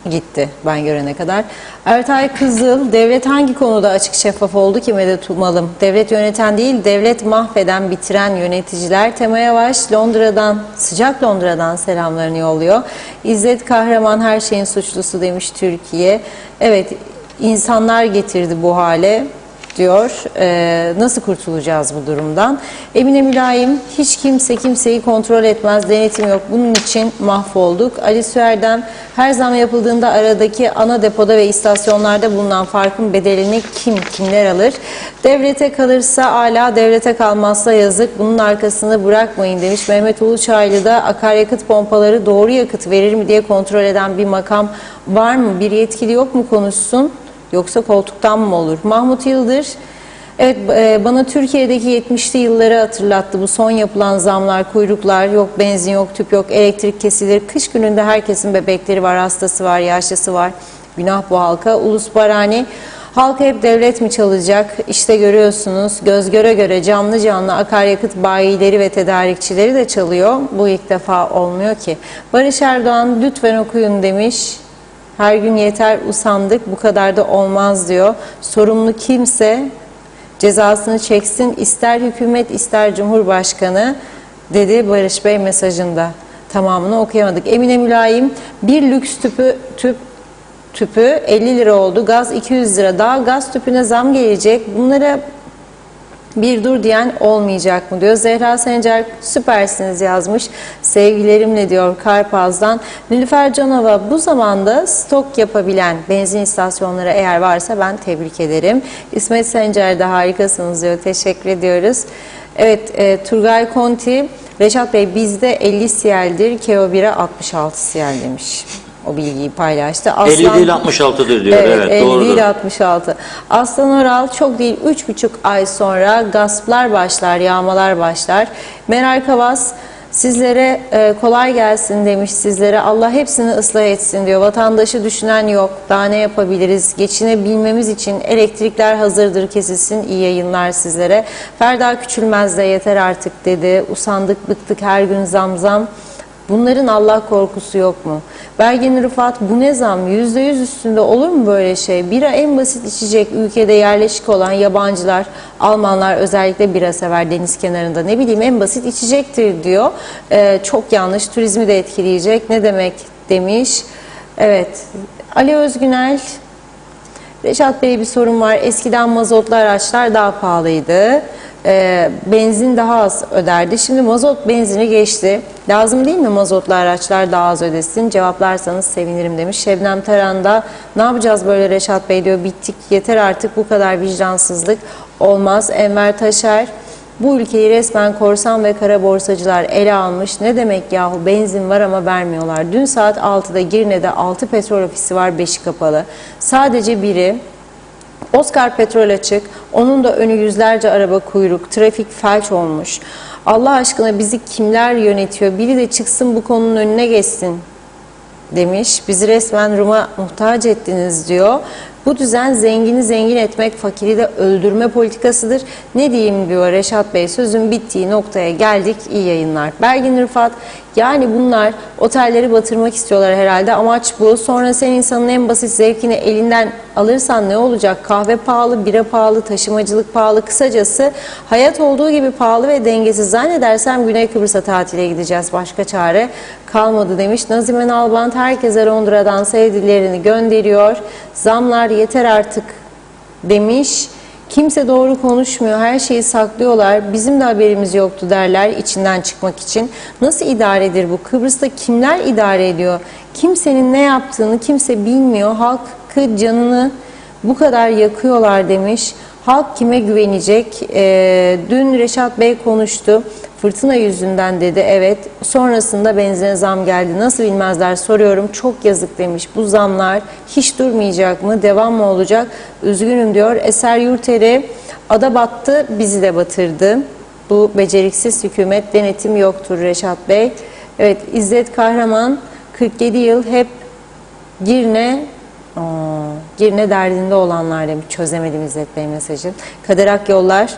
gitti ben görene kadar. Ertay Kızıl, devlet hangi konuda açık şeffaf oldu ki medet umalım? Devlet yöneten değil, devlet mahveden, bitiren yöneticiler. Tema Yavaş, Londra'dan, sıcak Londra'dan selamlarını yolluyor. İzzet Kahraman, her şeyin suçlusu demiş Türkiye. Evet, insanlar getirdi bu hale. diyor. Nasıl kurtulacağız bu durumdan? Emine Mülayim, hiç kimse kimseyi kontrol etmez, denetim yok. Bunun için mahvolduk. Ali Süerdem, her zam yapıldığında aradaki ana depoda ve istasyonlarda bulunan farkın bedelini kimler alır? Devlete kalırsa âlâ, devlete kalmazsa yazık. Bunun arkasını bırakmayın demiş. Mehmet Uluçaylı da akaryakıt pompaları doğru yakıt verir mi diye kontrol eden bir makam var mı? Bir yetkili yok mu konuşsun? Yoksa koltuktan mı olur? Mahmut Yıldır, evet, bana Türkiye'deki 70'li yılları hatırlattı. Bu son yapılan zamlar, kuyruklar, yok benzin yok, tüp yok, elektrik kesilir. Kış gününde herkesin bebekleri var, hastası var, yaşlısı var. Günah bu halka. Ulus Barani, halka hep devlet mi çalacak? İşte görüyorsunuz, göz göre göre canlı canlı akaryakıt bayileri ve tedarikçileri de çalıyor. Bu ilk defa olmuyor ki. Barış Erdoğan, lütfen okuyun demiş. Her gün yeter, usandık, bu kadar da olmaz diyor. Sorumlu kimse cezasını çeksin, ister hükümet ister cumhurbaşkanı dedi Barış Bey mesajında. Tamamını okuyamadık. Emine Mülayim, bir lüks tüpü 50 lira oldu, gaz 200 lira, daha gaz tüpüne zam gelecek. Bunlara bir dur diyen olmayacak mı diyor. Zehra Sencer, süpersiniz yazmış. Sevgilerimle diyor Karpaz'dan. Nilüfer Canova, bu zamanda stok yapabilen benzin istasyonları eğer varsa ben tebrik ederim. İsmet Sencer de harikasınız diyor. Teşekkür ediyoruz. Evet, Turgay Konti, Reşat Bey bizde 50 siyeldir, KO1'e 66 siyel demiş. O bilgiyi paylaştı. 50 değil 66'dır diyor. Evet, 50 doğrudur. değil 66. Aslan Oral, çok değil 3,5 ay sonra gasplar başlar, yağmalar başlar. Meral Kavas, sizlere kolay gelsin demiş sizlere. Allah hepsini ıslah etsin diyor. Vatandaşı düşünen yok. Daha ne yapabiliriz? Geçinebilmemiz için elektrikler hazırdır, kesilsin. İyi yayınlar sizlere. Ferda Küçülmez de yeter artık dedi. Usandık, bıktık, her gün zam zam. Bunların Allah korkusu yok mu? Belgin Rıfat, bu ne zam? %100 üstünde olur mu böyle şey? Bira en basit içecek, ülkede yerleşik olan yabancılar, Almanlar özellikle bira sever deniz kenarında. Ne bileyim, en basit içecektir diyor. Çok yanlış, turizmi de etkileyecek. Ne demek demiş. Evet, Ali Özgünel, Reşat Bey bir sorun var. Eskiden mazotlu araçlar daha pahalıydı. Benzin daha az öderdi. Şimdi mazot benzini geçti. Lazım değil mi mazotlu araçlar daha az ödesin? Cevaplarsanız sevinirim demiş. Şebnem Taran da, ne yapacağız böyle Reşat Bey diyor. Bittik, yeter artık, bu kadar vicdansızlık olmaz. Enver Taşer, bu ülkeyi resmen korsan ve kara borsacılar ele almış. Ne demek yahu, benzin var ama vermiyorlar. Dün saat 6'da Girne'de 6 petrol ofisi var, 5'i kapalı. Sadece biri Oscar Petrol açık, onun da önü yüzlerce araba kuyruk, trafik felç olmuş. Allah aşkına bizi kimler yönetiyor? Biri de çıksın bu konunun önüne geçsin demiş. Bizi resmen Rum'a muhtaç ettiniz diyor. Bu düzen zengini zengin etmek, fakiri de öldürme politikasıdır. Ne diyeyim diyor Reşat Bey, sözün bittiği noktaya geldik, iyi yayınlar. Belgin Rıfat, yani bunlar otelleri batırmak istiyorlar herhalde, amaç bu. Sonra sen insanın en basit zevkini elinden alırsan ne olacak? Kahve pahalı, bira pahalı, taşımacılık pahalı, kısacası hayat olduğu gibi pahalı ve dengesiz. Zannedersem Güney Kıbrıs'a tatile gideceğiz, başka çare kalmadı demiş. Nazime Nalbant, herkese Londra'dan sevdilerini gönderiyor. Zamlar yeter artık demiş. Kimse doğru konuşmuyor, her şeyi saklıyorlar, bizim de haberimiz yoktu derler içinden çıkmak için. Nasıl idaredir bu? Kıbrıs'ta kimler idare ediyor? Kimsenin ne yaptığını kimse bilmiyor. Halkı canını bu kadar yakıyorlar demiş. Halk kime güvenecek? Dün Reşat Bey konuştu. Fırtına yüzünden dedi, evet. Sonrasında benzine zam geldi. Nasıl bilmezler soruyorum. Çok yazık demiş. Bu zamlar hiç durmayacak mı? Devam mı olacak? Üzgünüm diyor. Eser Yurteri, ada battı, bizi de batırdı. Bu beceriksiz hükümet, denetim yoktur Reşat Bey. Evet, İzzet Kahraman, 47 yıl hep Girne derdinde olanlar demiş. Çözemedim İzzet Bey mesajı. Kader Akyollar,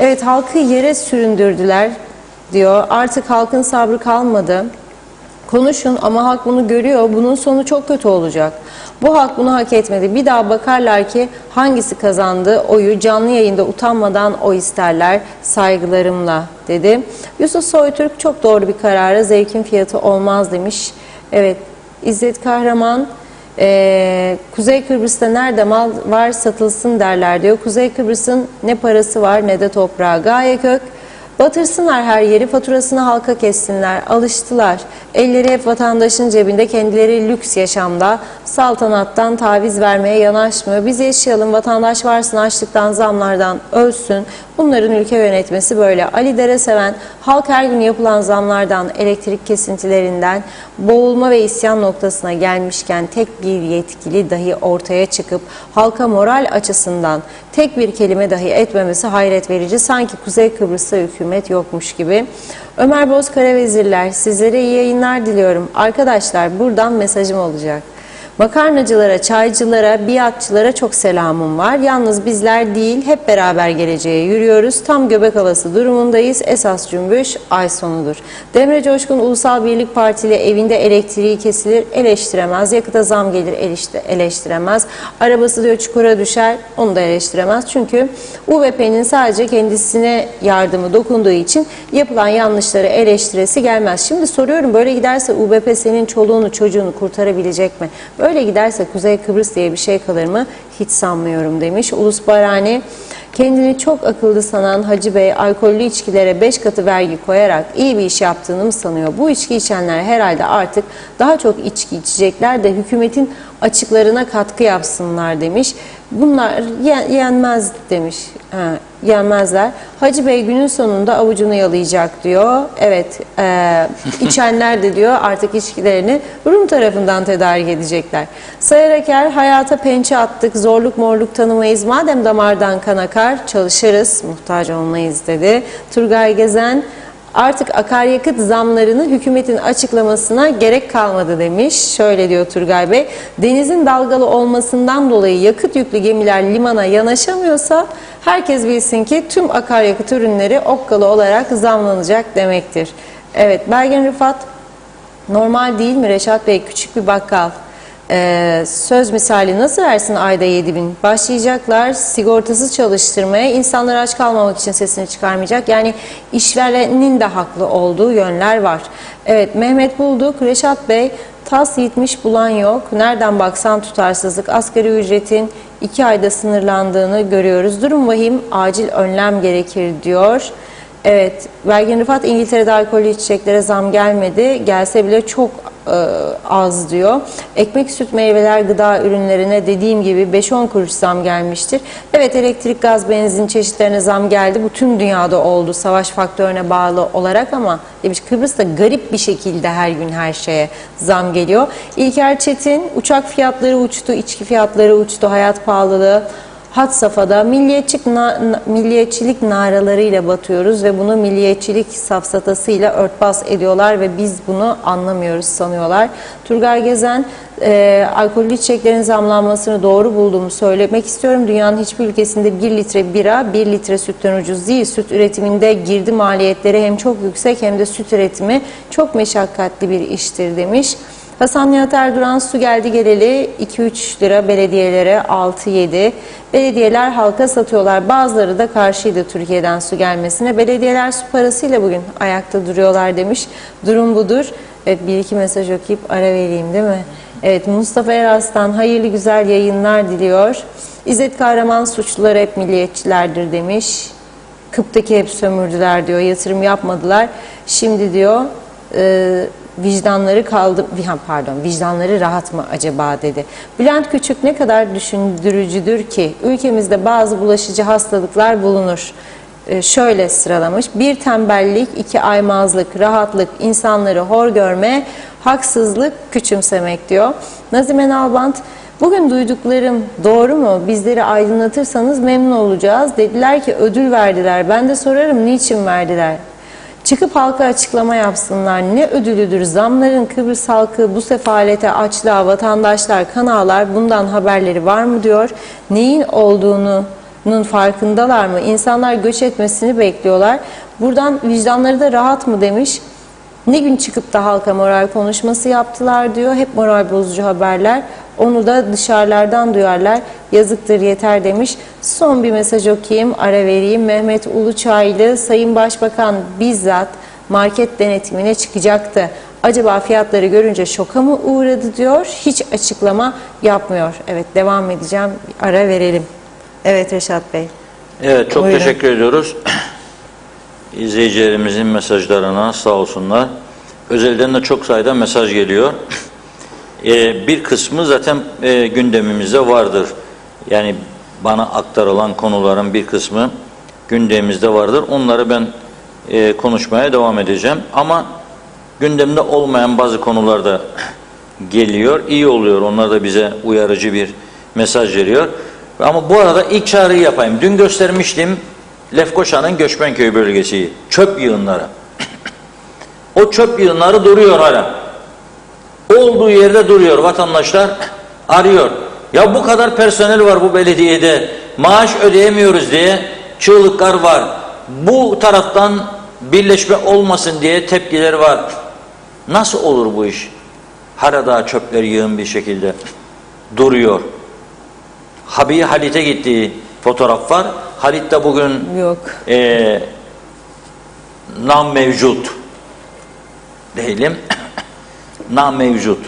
evet, halkı yere süründürdüler diyor. Artık halkın sabrı kalmadı. Konuşun ama halk bunu görüyor. Bunun sonu çok kötü olacak. Bu halk bunu hak etmedi. Bir daha bakarlar ki hangisi kazandı oyu, canlı yayında utanmadan oy isterler, saygılarımla dedi. Yusuf Soytürk, çok doğru bir karara zevkin fiyatı olmaz demiş. Evet, İzzet Kahraman, Kuzey Kıbrıs'ta nerede mal var satılsın derler diyor. Kuzey Kıbrıs'ın ne parası var ne de toprağı. Gaye Kök, batırsınlar her yeri, faturasını halka kessinler. Alıştılar. Elleri hep vatandaşın cebinde, kendileri lüks yaşamda, saltanattan taviz vermeye yanaşmıyor. Biz yaşayalım, vatandaş varsın, açlıktan, zamlardan ölsün. Bunların ülke yönetmesi böyle. Ali Dereseven, halk her gün yapılan zamlardan, elektrik kesintilerinden, boğulma ve isyan noktasına gelmişken tek bir yetkili dahi ortaya çıkıp halka moral açısından tek bir kelime dahi etmemesi hayret verici. Sanki Kuzey Kıbrıs'ta hükümet yokmuş gibi. Ömer Bozkaravezirler, sizlere iyi yayınlar diliyorum. Arkadaşlar, buradan mesajım olacak. Makarnacılara, çaycılara, biatçılara çok selamım var. Yalnız bizler değil, hep beraber geleceğe yürüyoruz. Tam göbek havası durumundayız. Esas cümbüş ay sonudur. Demre Coşkun, Ulusal Birlik Partili evinde elektriği kesilir, eleştiremez. Yakıta zam gelir, eleştiremez. Arabası diyor çukura düşer, onu da eleştiremez. Çünkü UVP'nin sadece kendisine yardımı dokunduğu için yapılan yanlışları eleştiresi gelmez. Şimdi soruyorum, böyle giderse UVP senin çoluğunu çocuğunu kurtarabilecek mi? Böyle giderse Kuzey Kıbrıs diye bir şey kalır mı? Hiç sanmıyorum demiş. Ulus Barani, kendini çok akıllı sanan Hacı Bey, alkollü içkilere 5 katı vergi koyarak iyi bir iş yaptığını mı sanıyor? Bu içki içenler herhalde artık daha çok içki içecekler de hükümetin açıklarına katkı yapsınlar demiş. Bunlar yenmez demiş. Yenmezler. Hacı Bey günün sonunda avucunu yalayacak diyor. Evet, içenler de diyor artık içkilerini Rum tarafından tedarik edecekler. Sayar Eker, hayata pençe attık, zorluk morluk tanımayız. Madem damardan kan akar, çalışırız, muhtaç olmayız dedi. Turgay Gezen, artık akaryakıt zamlarını hükümetin açıklamasına gerek kalmadı demiş. Şöyle diyor Turgay Bey, denizin dalgalı olmasından dolayı yakıt yüklü gemiler limana yanaşamıyorsa herkes bilsin ki tüm akaryakıt ürünleri okkalı olarak zamlanacak demektir. Evet, Belgin Rıfat, normal değil mi Reşat Bey, küçük bir bakkal söz misali nasıl versin ayda 7.000? Başlayacaklar sigortasız çalıştırmaya, insanlar aç kalmamak için sesini çıkarmayacak. Yani işverenin de haklı olduğu yönler var. Evet, Mehmet Bulduk, Reşat Bey, tas yitmiş bulan yok. Nereden baksan tutarsızlık. Asgari ücretin 2 ayda sınırlandığını görüyoruz. Durum vahim, acil önlem gerekir diyor. Evet, Belgin Rıfat, İngiltere'de alkollü içeceklere zam gelmedi. Gelse bile çok az diyor. Ekmek, süt, meyveler, gıda ürünlerine dediğim gibi 5-10 kuruş zam gelmiştir. Evet, elektrik, gaz, benzin çeşitlerine zam geldi. Bu tüm dünyada oldu savaş faktörüne bağlı olarak ama demiş Kıbrıs'ta garip bir şekilde her gün her şeye zam geliyor. İlker Çetin, uçak fiyatları uçtu, içki fiyatları uçtu, hayat pahalılığı had safhada, milliyetçilik naralarıyla batıyoruz ve bunu milliyetçilik safsatasıyla örtbas ediyorlar ve biz bunu anlamıyoruz sanıyorlar. Turgay Gezen, alkollü içeceklerin zamlanmasını doğru bulduğumu söylemek istiyorum. Dünyanın hiçbir ülkesinde 1 litre bira 1 litre sütten ucuz değil. Süt üretiminde girdi maliyetleri hem çok yüksek hem de süt üretimi çok meşakkatli bir iştir demiş. Hasan Nihat Erduran, su geldi geleli 2-3 lira belediyelere, 6-7. Belediyeler halka satıyorlar. Bazıları da karşıydı Türkiye'den su gelmesine. Belediyeler su parasıyla bugün ayakta duruyorlar demiş. Durum budur. Evet, bir iki mesaj okuyup ara vereyim değil mi? Evet, Mustafa Eraslan, hayırlı güzel yayınlar diliyor. İzzet Kahraman, suçlular hep milliyetçilerdir demiş. Kıp'taki hep sömürdüler diyor. Yatırım yapmadılar. Şimdi diyor vicdanları rahat mı acaba dedi. Bülent Küçük, ne kadar düşündürücüdür ki ülkemizde bazı bulaşıcı hastalıklar bulunur. Şöyle sıralamış: 1 tembellik, 2 aymazlık, rahatlık, insanları hor görme, haksızlık, küçümsemek diyor. Nazime Nalbant, bugün duyduklarım doğru mu? Bizleri aydınlatırsanız memnun olacağız. Dediler ki ödül verdiler. Ben de sorarım, niçin verdiler? Çıkıp halka açıklama yapsınlar. Ne ödülüdür? Zamların Kıbrıs halkı bu sefalete, açlığa, vatandaşlar kan ağlar. Bundan haberleri var mı diyor. Neyin olduğunun farkındalar mı? İnsanlar göç etmesini bekliyorlar. Buradan vicdanları da rahat mı demiş. Ne gün çıkıp da halka moral konuşması yaptılar diyor. Hep moral bozucu haberler. Onu da dışarılardan duyarlar. Yazıktır, yeter demiş. Son bir mesaj okuyayım, ara vereyim. Mehmet Uluçaylı, Sayın Başbakan bizzat market denetimine çıkacaktı. Acaba fiyatları görünce şoka mı uğradı diyor. Hiç açıklama yapmıyor. Evet, devam edeceğim. Ara verelim. Evet Reşat Bey. Evet, çok Buyurun. teşekkür ediyoruz. İzleyicilerimizin mesajlarına sağ olsunlar. Özelden de çok sayıda mesaj geliyor. Bir kısmı zaten gündemimizde vardır. Yani bana aktarılan konuların bir kısmı gündemimizde vardır. Onları ben konuşmaya devam edeceğim. Ama gündemde olmayan bazı konular da geliyor. İyi oluyor. Onlar da bize uyarıcı bir mesaj veriyor. Ama bu arada ilk çağrıyı yapayım. Dün göstermiştim Lefkoşa'nın Göçmenköy bölgesi. Çöp yığınları. O çöp yığınları duruyor hala. Olduğu yerde duruyor. Vatandaşlar arıyor. Ya bu kadar personel var bu belediyede. Maaş ödeyemiyoruz diye çığlıklar var. Bu taraftan birleşme olmasın diye tepkiler var. Nasıl olur bu iş? Hala daha çöpler yığın bir şekilde duruyor. Habibi Halit'e gittiği fotoğraf var. Halit de bugün Yok. nam mevcut değilim. Nam mevcut.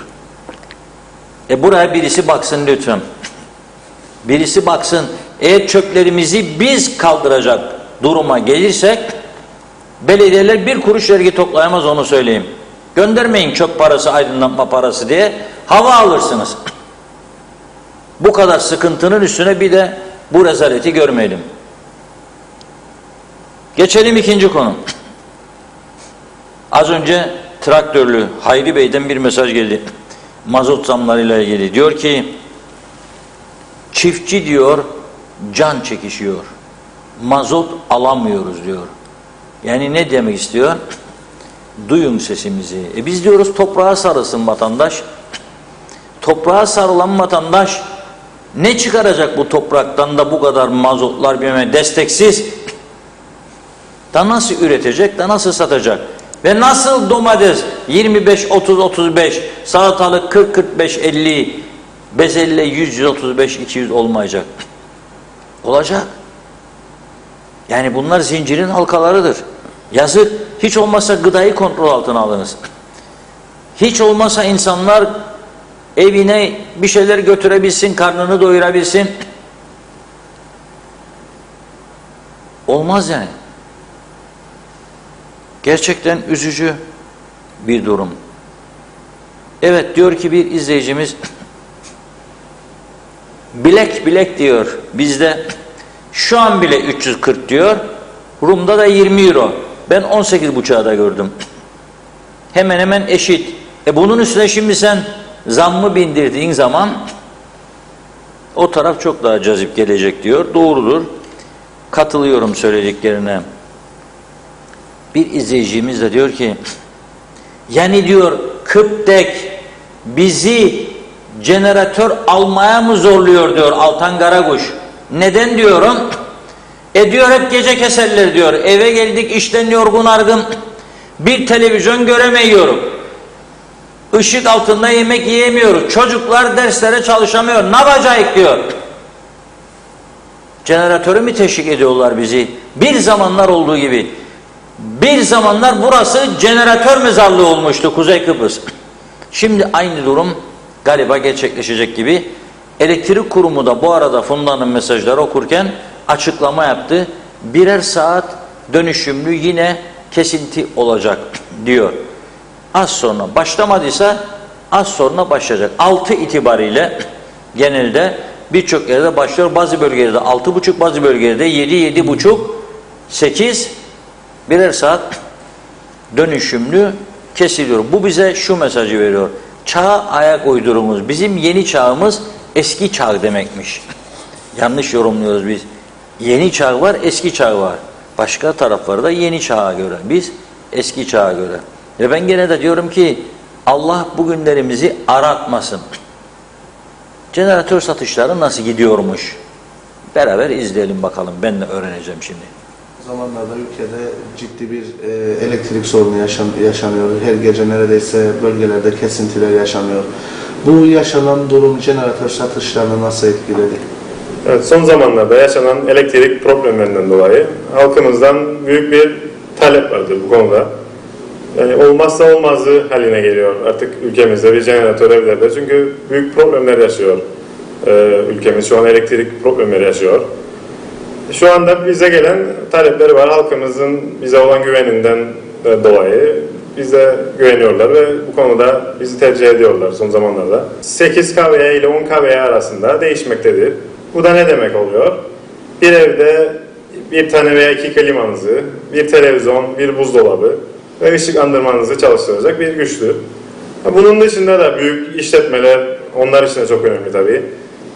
Buraya birisi baksın lütfen. Birisi baksın. Eğer çöplerimizi biz kaldıracak duruma gelirsek belediyeler bir kuruş vergi toplayamaz, onu söyleyeyim. Göndermeyin çöp parası, aydınlatma parası diye. Hava alırsınız. Bu kadar sıkıntının üstüne bir de bu rezaleti görmeyelim. Geçelim ikinci konu. Az önce traktörlü Hayri Bey'den bir mesaj geldi. Mazot zamlarıyla ilgili. Diyor ki çiftçi diyor can çekişiyor. Mazot alamıyoruz diyor. Yani ne demek istiyor? Duyun sesimizi. Biz diyoruz toprağa sarılsın vatandaş. Toprağa sarılan vatandaş ne çıkaracak bu topraktan da bu kadar mazotlar bilmem desteksiz? Da nasıl üretecek, da nasıl satacak? Ve nasıl domates 25, 30, 35, salatalık 40, 45, 50, bezelye 100, 135, 200 olmayacak? Olacak. Yani bunlar zincirin halkalarıdır. Yazık. Hiç olmazsa gıdayı kontrol altına alınız. Hiç olmazsa insanlar evine bir şeyler götürebilsin, karnını doyurabilsin. Olmaz yani. Gerçekten üzücü bir durum. Evet, diyor ki bir izleyicimiz, bilek diyor bizde, şu an bile 340 diyor, Rum'da da 20 euro. Ben 18,5'a da gördüm. Hemen hemen eşit. Bunun üstüne şimdi sen zammı bindirdiğin zaman o taraf çok daha cazip gelecek diyor. Doğrudur. Katılıyorum söylediklerine. Bir izleyicimiz de diyor ki, yani diyor Kıptek bizi jeneratör almaya mı zorluyor diyor Altan Karakuş. Neden diyorum? Diyor hep gece keserler diyor. Eve geldik işten yorgun argın, bir televizyon göremiyorum. Işık altında yemek yiyemiyoruz. Çocuklar derslere çalışamıyor. Ne yapacağız diyor. Jeneratörü mü teşvik ediyorlar bizi? Bir zamanlar olduğu gibi. Bir zamanlar burası jeneratör mezarlığı olmuştu Kuzey Kıbrıs. Şimdi aynı durum galiba gerçekleşecek gibi. Elektrik Kurumu da bu arada Funda'nın mesajları okurken açıklama yaptı. Birer saat dönüşümlü yine kesinti olacak diyor. Az sonra başlamadıysa az sonra başlayacak. 6 itibariyle genelde birçok yerde başlıyor. Bazı bölgelerde 6,5, bazı bölgelerde 7, 7,5, 8 birer saat dönüşümlü kesiliyor. Bu bize şu mesajı veriyor. Çağa ayak uydurumuz. Bizim yeni çağımız eski çağ demekmiş. Yanlış yorumluyoruz biz. Yeni çağ var, eski çağ var. Başka tarafları da yeni çağa göre. Biz eski çağa göre. Ve ben gene de diyorum ki Allah bugünlerimizi aratmasın. Jeneratör satışları nasıl gidiyormuş? Beraber izleyelim bakalım. Ben de öğreneceğim şimdi. O zamanlarda ülkede ciddi bir elektrik sorunu yaşanıyor. Her gece neredeyse bölgelerde kesintiler yaşanıyor. Bu yaşanan durum jeneratör satışlarını nasıl etkiledi? Evet, son zamanlarda yaşanan elektrik problemlerinden dolayı halkımızdan büyük bir talep vardır bu konuda. Yani olmazsa olmazı haline geliyor artık ülkemizde bir jeneratör evlerde. Çünkü büyük problemler yaşıyor ülkemiz. Şu an elektrik problemleri yaşıyor. Şu anda bize gelen talepleri var. Halkımızın bize olan güveninden dolayı bize güveniyorlar ve bu konuda bizi tercih ediyorlar son zamanlarda. 8 kVA ile 10 kVA arasında değişmektedir. Bu da ne demek oluyor? Bir evde bir tane veya iki klimanızı, bir televizyon, bir buzdolabı ve ışıklandırmanızı çalıştıracak bir güçtür. Bunun dışında da büyük işletmeler, onlar için de çok önemli tabii.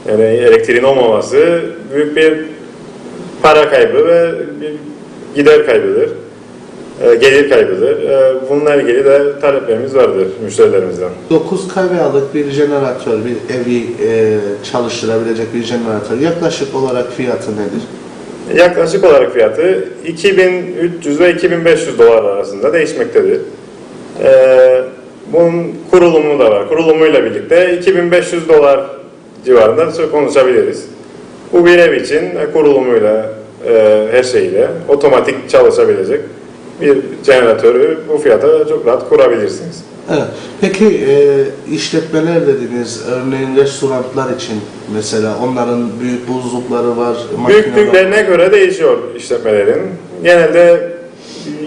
Yani elektriğin olmaması büyük bir para kaybı ve bir gider kaybıdır. Gelir kaybıdır. Bununla ilgili de taleplerimiz vardır müşterilerimizden. 9 kVA'lık bir jeneratör, bir evi çalıştırabilecek bir jeneratör yaklaşık olarak fiyatı nedir? Yaklaşık olarak fiyatı 2300 ve 2500 dolar arasında değişmektedir. Bunun kurulumu da var. Kurulumuyla birlikte 2500 dolar civarında konuşabiliriz. Bu bir ev için kurulumuyla, her şeyiyle otomatik çalışabilecek bir jeneratörü bu fiyata çok rahat kurabilirsiniz. Evet. Peki işletmeler dediniz, örneğin restoranlar için mesela onların büyük buzlukları var, Büyüklüklerine göre değişiyor işletmelerin. Genelde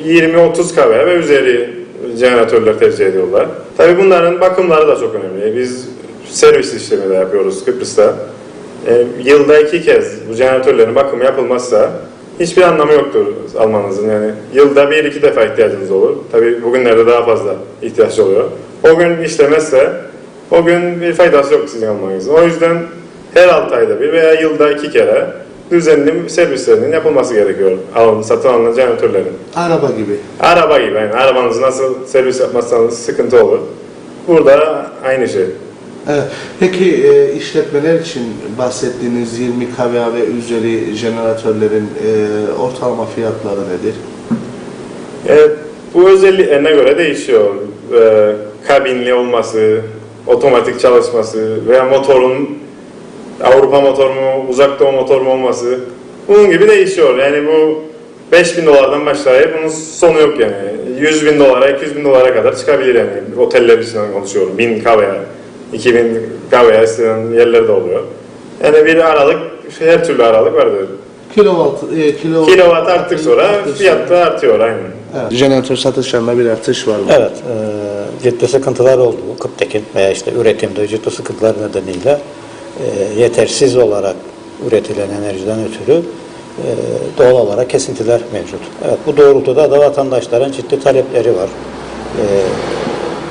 20-30 kW ve üzeri jeneratörler tercih ediyorlar. Tabii bunların bakımları da çok önemli. Biz servis işlemi de yapıyoruz Kıbrıs'ta. Yılda 2 kez bu jeneratörlerin bakımı yapılmazsa hiçbir anlamı yoktur almanızın. Yani yılda 1-2 defa ihtiyacınız olur. Tabii bugünlerde daha fazla ihtiyaç oluyor. O gün işlemezse o gün bir faydası yok sizin almanızın. O yüzden her 6 ayda bir veya yılda 2 kere düzenli servislerinin yapılması gerekiyor. Satın alınan jeneratörlerin. araba gibi. Araba gibi yani. Arabanızı nasıl servis yapmazsanız sıkıntı olur. Burada aynı şey. Evet. Peki işletmeler için bahsettiğiniz 20 kVA ve üzeri jeneratörlerin ortalama fiyatları nedir? Bu özelliklerine göre değişiyor. Kabinli olması, otomatik çalışması veya motorun Avrupa motor mu, uzak doğu motor mu olması bunun gibi değişiyor. Yani bu 5.000 dolardan başlayıp bunun sonu yok yani. 100.000 dolara, 200.000 dolara kadar çıkabilir yani. Oteller için konuşuyorum. 1000 kVA, 2000 kVA istenen yerler de oluyor. Yani bir aralık, her türlü aralık vardır. Kilowatt arttıkça sonra fiyat da artıyor aynen. Evet. Jeneratör satışlarında bir artış var mı? Evet, ciddi sıkıntılar oldu Kıptekin veya işte üretimde ciddi sıkıntılar nedeniyle yetersiz olarak üretilen enerjiden ötürü doğal olarak kesintiler mevcut. Evet, bu doğrultuda da vatandaşların ciddi talepleri var.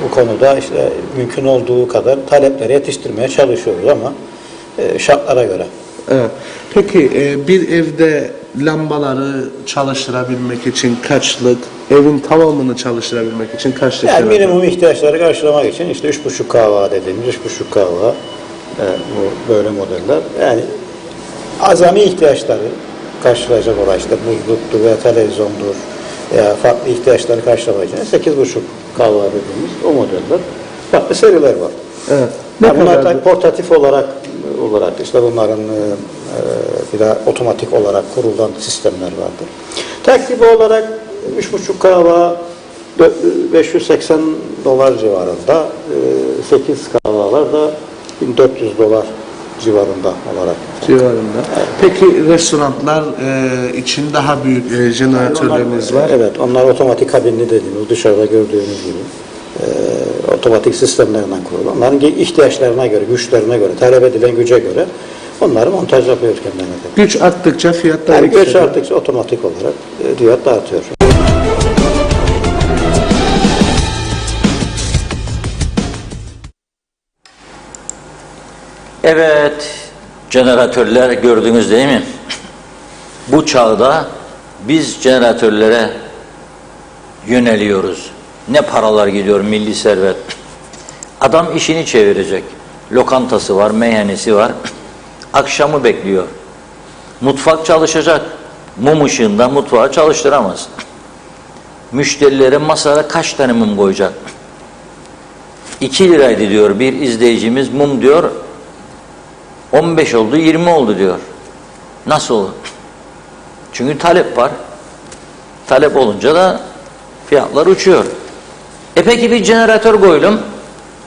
Bu konuda işte mümkün olduğu kadar talepleri yetiştirmeye çalışıyoruz ama şartlara göre. Evet. Peki bir evde lambaları çalıştırabilmek için kaçlık, evin tamamını çalıştırabilmek için kaçlık? Yani minimum ihtiyaçları karşılamak için işte 3,5 kW dediğimiz 3,5 kW bu böyle modeller. Yani azami ihtiyaçları karşılayacak olan işte buzluktur veya televizyondur veya farklı ihtiyaçları karşılamak için 8,5 kW dediğimiz o modeller. Farklı seriler var. Evet. Yani bunlar da portatif olarak işte bunların bir de otomatik olarak kurulan sistemler vardır. Takribi olarak 3,5 kW 580 dolar civarında, 8 kW'lar da 1400 dolar civarında olarak. Evet. Peki restoranlar için daha büyük jeneratörleriniz var. Evet, onlar otomatik kabinli dediğimiz dışarıda gördüğünüz gibi otomatik sistemlerinden kurulu. Onların ihtiyaçlarına göre, güçlerine göre, talep edilen güce göre onları montaj yapıyoruz kendilerine. Güç arttıkça fiyat da Yani yükseliyor. güç arttıkça otomatik olarak fiyat da artıyor. Evet, jeneratörler gördünüz değil mi? Bu çağda biz jeneratörlere yöneliyoruz. Ne paralar gidiyor, milli servet. Adam işini çevirecek. Lokantası var, meyhanesi var. Akşamı bekliyor. Mutfak çalışacak. Mum ışığında mutfağı çalıştıramaz. Müşterilere masada kaç tane mum koyacak? 2 liraydı diyor bir izleyicimiz, mum diyor 15 oldu, 20 oldu diyor. Nasıl olur? Çünkü talep var. Talep olunca da fiyatlar uçuyor. Peki bir jeneratör koydum.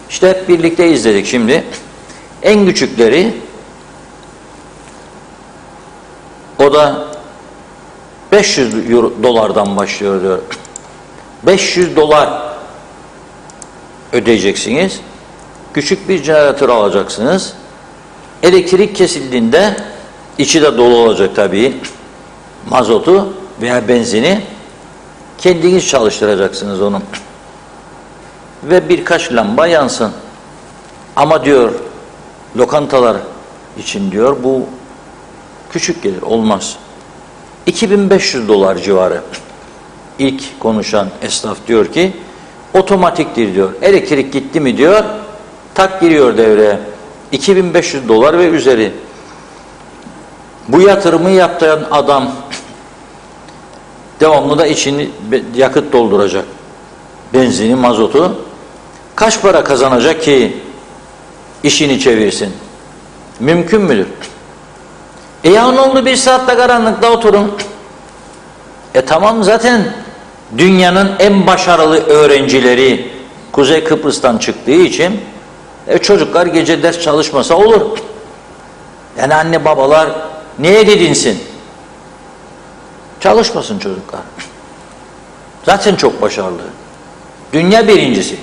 İşte hep birlikte izledik şimdi. En küçükleri o da 500 dolardan başlıyor diyor. 500 dolar ödeyeceksiniz. Küçük bir jeneratör alacaksınız. Elektrik kesildiğinde içi de dolu olacak tabii. Mazotu veya benzini kendiniz çalıştıracaksınız onu. Ve birkaç lamba yansın. Ama diyor lokantalar için diyor bu küçük gelir, olmaz. 2500 dolar civarı. İlk konuşan esnaf diyor ki otomatiktir diyor. Elektrik gitti mi diyor, tak giriyor devreye. 2500 dolar ve üzeri. Bu yatırımı yaptıran adam devamlı da içini yakıt dolduracak. Benzini, mazotu. Kaç para kazanacak ki işini çevirsin? Mümkün müdür? Ya ne oldu, bir saatte karanlıkta oturun. Tamam, zaten dünyanın en başarılı öğrencileri Kuzey Kıbrıs'tan çıktığı için çocuklar gece ders çalışmasa olur. Yani anne babalar niye didinsin? Çalışmasın çocuklar. Zaten çok başarılı. Dünya birincisi.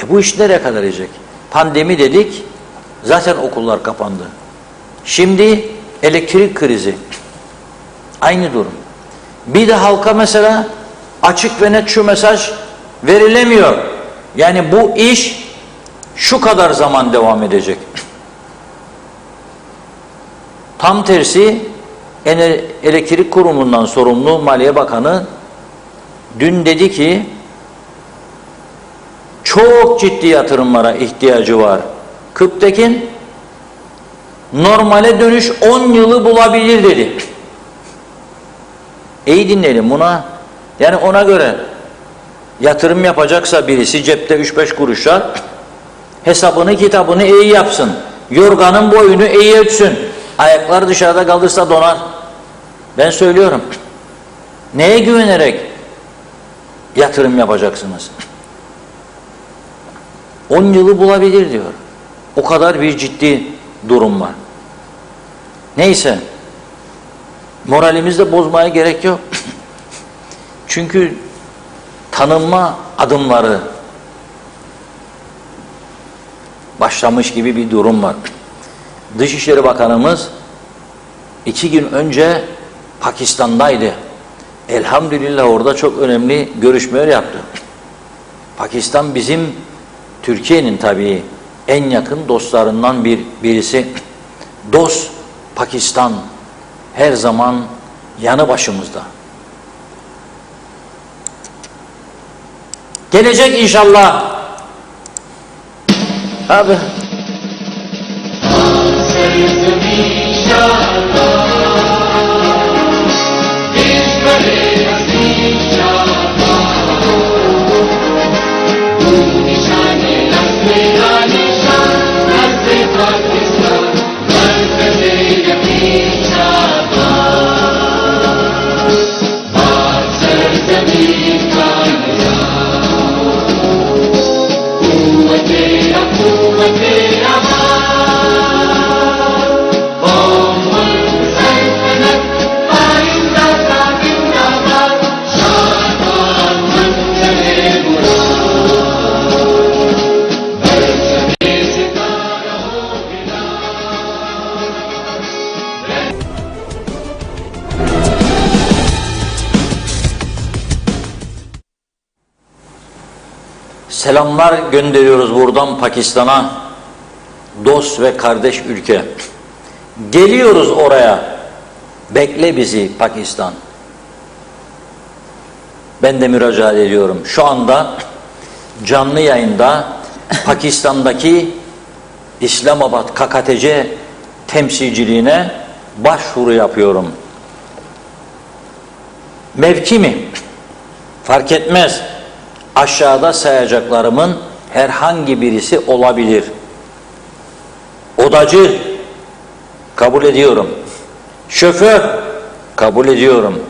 Bu iş nereye kadar gidecek? Pandemi dedik, zaten okullar kapandı. Şimdi elektrik krizi. Aynı durum. Bir de halka mesela açık ve net şu mesaj verilemiyor. Yani bu iş şu kadar zaman devam edecek. Tam tersi elektrik kurumundan sorumlu Maliye Bakanı dün dedi ki çok ciddi yatırımlara ihtiyacı var. Kıptekin normale dönüş 10 yılı bulabilir dedi. İyi dinleyelim buna. Yani ona göre yatırım yapacaksa birisi cepte 3-5 kuruşa hesabını kitabını iyi yapsın. Yorganın boyunu iyi ölçsün. Ayaklar dışarıda kalırsa donar. Ben söylüyorum. Neye güvenerek yatırım yapacaksınız? 10 yılı bulabilir diyor. O kadar bir ciddi durum var. Neyse. Moralimizi de bozmaya gerek yok. Çünkü tanınma adımları başlamış gibi bir durum var. Dışişleri Bakanımız 2 gün önce Pakistan'daydı. Elhamdülillah orada çok önemli görüşmeler yaptı. Pakistan bizim Türkiye'nin tabii en yakın dostlarından birisi. Dost Pakistan her zaman yanı başımızda. Gelecek inşallah. Abi. Selamlar gönderiyoruz buradan Pakistan'a, dost ve kardeş ülke. Geliyoruz oraya, bekle bizi Pakistan. Ben de müracaat ediyorum. Şu anda canlı yayında Pakistan'daki İslamabad KKTC temsilciliğine başvuru yapıyorum. Mevki mi? Fark etmez. Aşağıda sayacaklarımın herhangi birisi olabilir. Odacı kabul ediyorum. Şoför kabul ediyorum.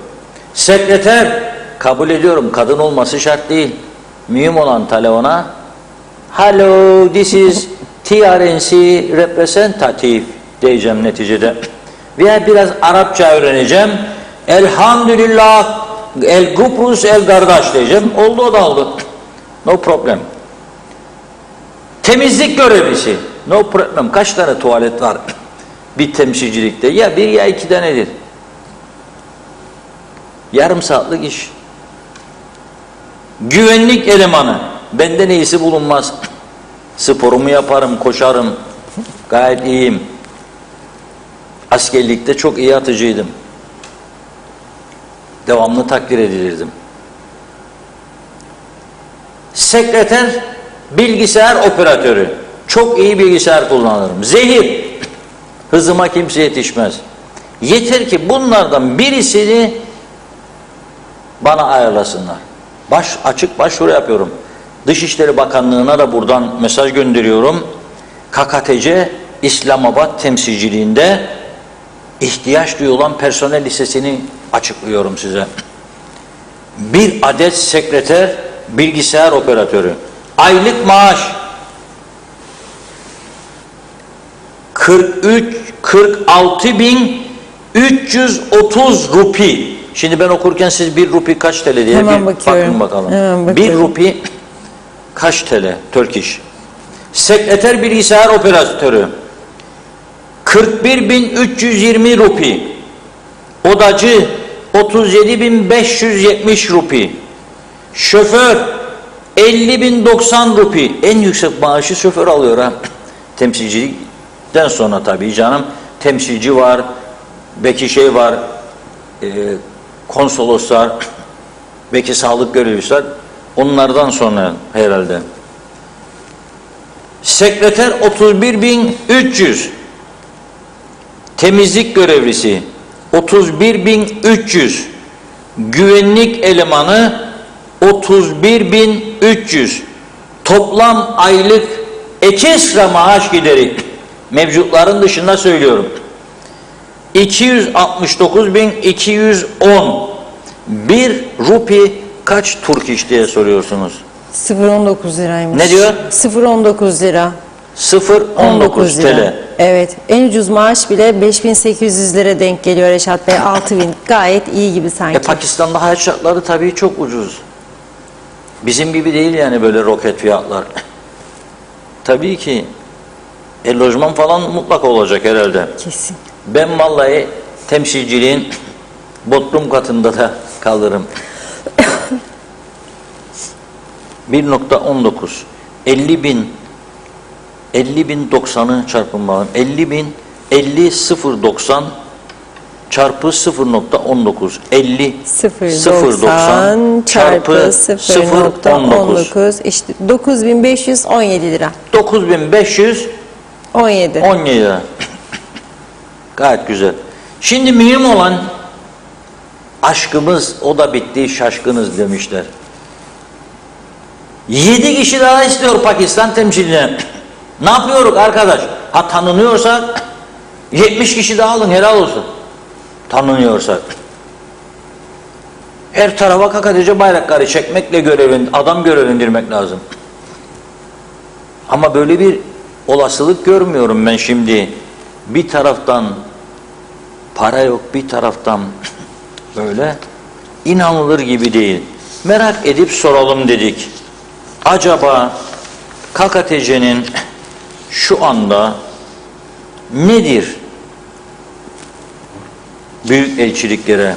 Sekreter kabul ediyorum. Kadın olması şart değil. mühim olan telefona hello this is TRNC representative diyeceğim neticede. Veya biraz Arapça öğreneceğim. Elhamdülillah el Kuprus el kardeş diyeceğim. Oldu, o da oldu. No problem. Temizlik görevlisi. No problem. Kaç tane tuvalet var bir temsilcilikte? Ya bir ya iki tanedir. Yarım saatlik iş. Güvenlik elemanı. Benden iyisi bulunmaz. Sporumu yaparım, koşarım. Gayet iyiyim. Askerlikte çok iyi atıcıydım. Devamlı takdir edilirdim. Sekreter, bilgisayar operatörü. Çok iyi bilgisayar kullanırım. Zehir. Hızıma kimse yetişmez. Yeter ki bunlardan birisini bana ayarlasınlar. Açık başvuru yapıyorum. Dışişleri Bakanlığı'na da buradan mesaj gönderiyorum. KKTC İslamabad temsilciliğinde ihtiyaç duyulan personel listesini açıklıyorum size. Bir adet sekreter, bilgisayar operatörü. Aylık maaş 46.330 rupi. Şimdi ben okurken siz bir rupi kaç TL diye Hemen bir bakıyorum. bakın bakalım. Hemen Bir bakıyorum. rupi kaç TL? Turkish. Sekreter bilgisayar operatörü 41.320 rupi. Odacı 37.570 rupi. Şoför 50.090 rupi. En yüksek maaşı şoför alıyor ha. Temsilcilikten sonra tabii canım. Temsilci var, belki şey var, konsoloslar, belki sağlık görevliler. Onlardan sonra herhalde. Sekreter 31.300. Temizlik görevlisi 31.300. Güvenlik elemanı 31.300. Toplam aylık ekstra maaş gideri mevcutların dışında söylüyorum. 269.210. Bir rupi kaç Turkish diye soruyorsunuz. 0.19 liraymış. Ne diyor? 0.19 lira. 0.19 TL. Evet. En ucuz maaş bile 5.800 lira denk geliyor Reşat Bey. 6.000. Gayet iyi gibi sanki. Pakistan'da hayat şartları tabii çok ucuz. Bizim gibi değil yani böyle roket fiyatlar. Tabii ki lojman falan mutlaka olacak herhalde. Kesin. Ben vallahi temsilciliğin Bodrum katında da kalırım. 1.19 50.090'ı çarpın bakalım. 50.090 çarpı 0.19 0.90 çarpı 0.19 işte 9.517 lira. 9.517 17. lira. Gayet güzel. Şimdi mühim olan aşkımız, o da bitti, şaşkınız demişler. 7 kişi daha istiyor Pakistan temsilcilerine. Ne yapıyoruz arkadaş? Ha tanınıyorsak 70 kişi daha alın, helal olsun. Tanınıyorsak. Her tarafa KKTC bayrakları çekmekle adam görevlendirmek lazım. Ama böyle bir olasılık görmüyorum ben şimdi. Bir taraftan para yok, bir taraftan böyle inanılır gibi değil. Merak edip soralım dedik. Acaba KKTC'nin şu anda nedir büyük elçiliklere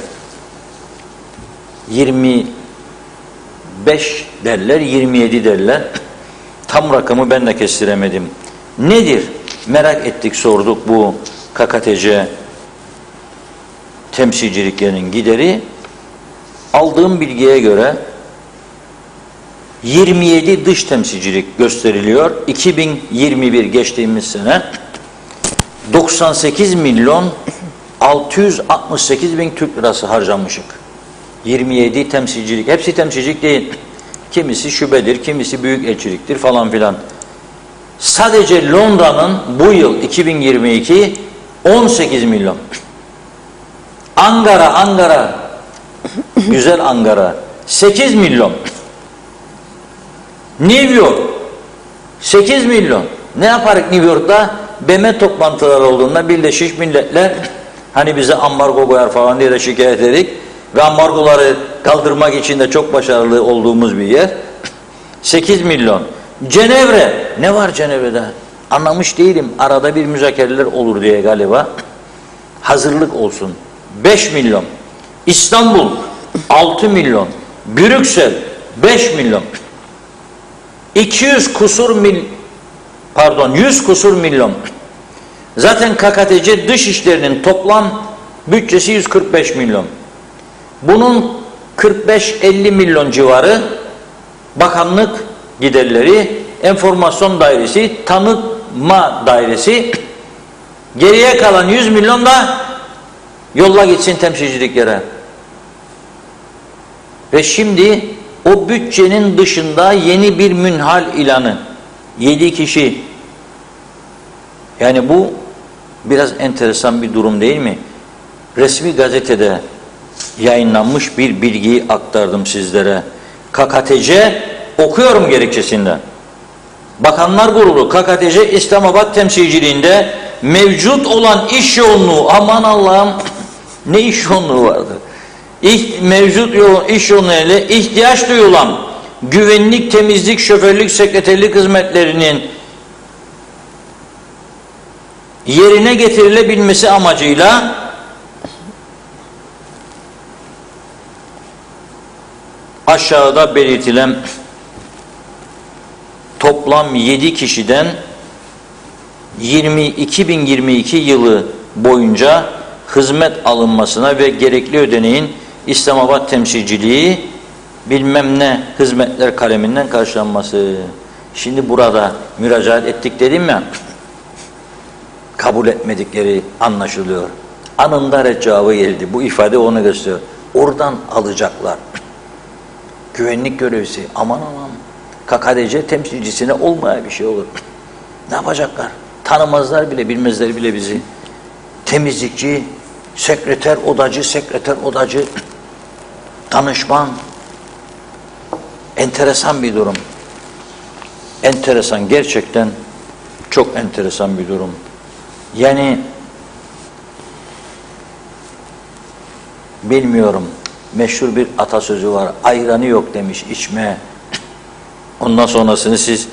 25 derler, 27 derler. Tam rakamı ben de kestiremedim. Nedir? Merak ettik, sorduk bu KKTC temsilciliklerinin gideri. Aldığım bilgiye göre 27 dış temsilcilik gösteriliyor. 2021 geçtiğimiz sene 98 milyon 668 bin Türk lirası harcamışık. 27 temsilcilik. Hepsi temsilcilik değil. Kimisi şubedir, kimisi büyük elçiliktir falan filan. Sadece Londra'nın bu yıl 2022 18 milyon. Ankara güzel Ankara 8 milyon. New York 8 milyon. Ne yaparık New York'ta? BM toplantıları olduğunda Birleşmiş Milletler hani bize ambargo koyar falan diye de şikayet edik ve ambargoları kaldırmak için de çok başarılı olduğumuz bir yer. 8 milyon. Cenevre. Ne var Cenevre'de? Anlamış değilim. Arada bir müzakereler olur diye galiba. Hazırlık olsun. 5 milyon. İstanbul 6 milyon. Brüksel 5 milyon. 100 kusur milyon. Zaten KKTC dış işlerinin toplam bütçesi 145 milyon. Bunun 45-50 milyon civarı bakanlık giderleri, enformasyon dairesi, tanıtma dairesi, geriye kalan 100 milyon da yolla gitsin temsilciliklere. Ve şimdi o bütçenin dışında yeni bir münhal ilanı. 7 kişi. Yani bu biraz enteresan bir durum değil mi? Resmi gazetede yayınlanmış bir bilgiyi aktardım sizlere. KKTC, okuyorum gerekçesinde. Bakanlar Kurulu KKTC İslamabad temsilciliğinde mevcut olan iş yoğunluğu, aman Allah'ım ne iş yoğunluğu vardı. Mevcut iş yoğunluğu ile ihtiyaç duyulan güvenlik, temizlik, şoförlük, sekreterlik hizmetlerinin yerine getirilebilmesi amacıyla aşağıda belirtilen toplam 7 kişiden 2022 yılı boyunca hizmet alınmasına ve gerekli ödeneğin İslamabad temsilciliği bilmem ne hizmetler kaleminden karşılanması. Şimdi burada müracaat ettik dedim ya, kabul etmedikleri anlaşılıyor. Anında red cevabı geldi. Bu ifade onu gösteriyor. Oradan alacaklar. Güvenlik görevlisi, aman aman, KKTC temsilcisine olmayan bir şey olur. Ne yapacaklar? Tanımazlar bile, bilmezler bile bizi. Temizlikçi, sekreter odacı, danışman. Enteresan bir durum. Enteresan, gerçekten çok enteresan bir durum. Yani bilmiyorum, meşhur bir atasözü var. Ayranı yok demiş içmeye. Ondan sonrasını siz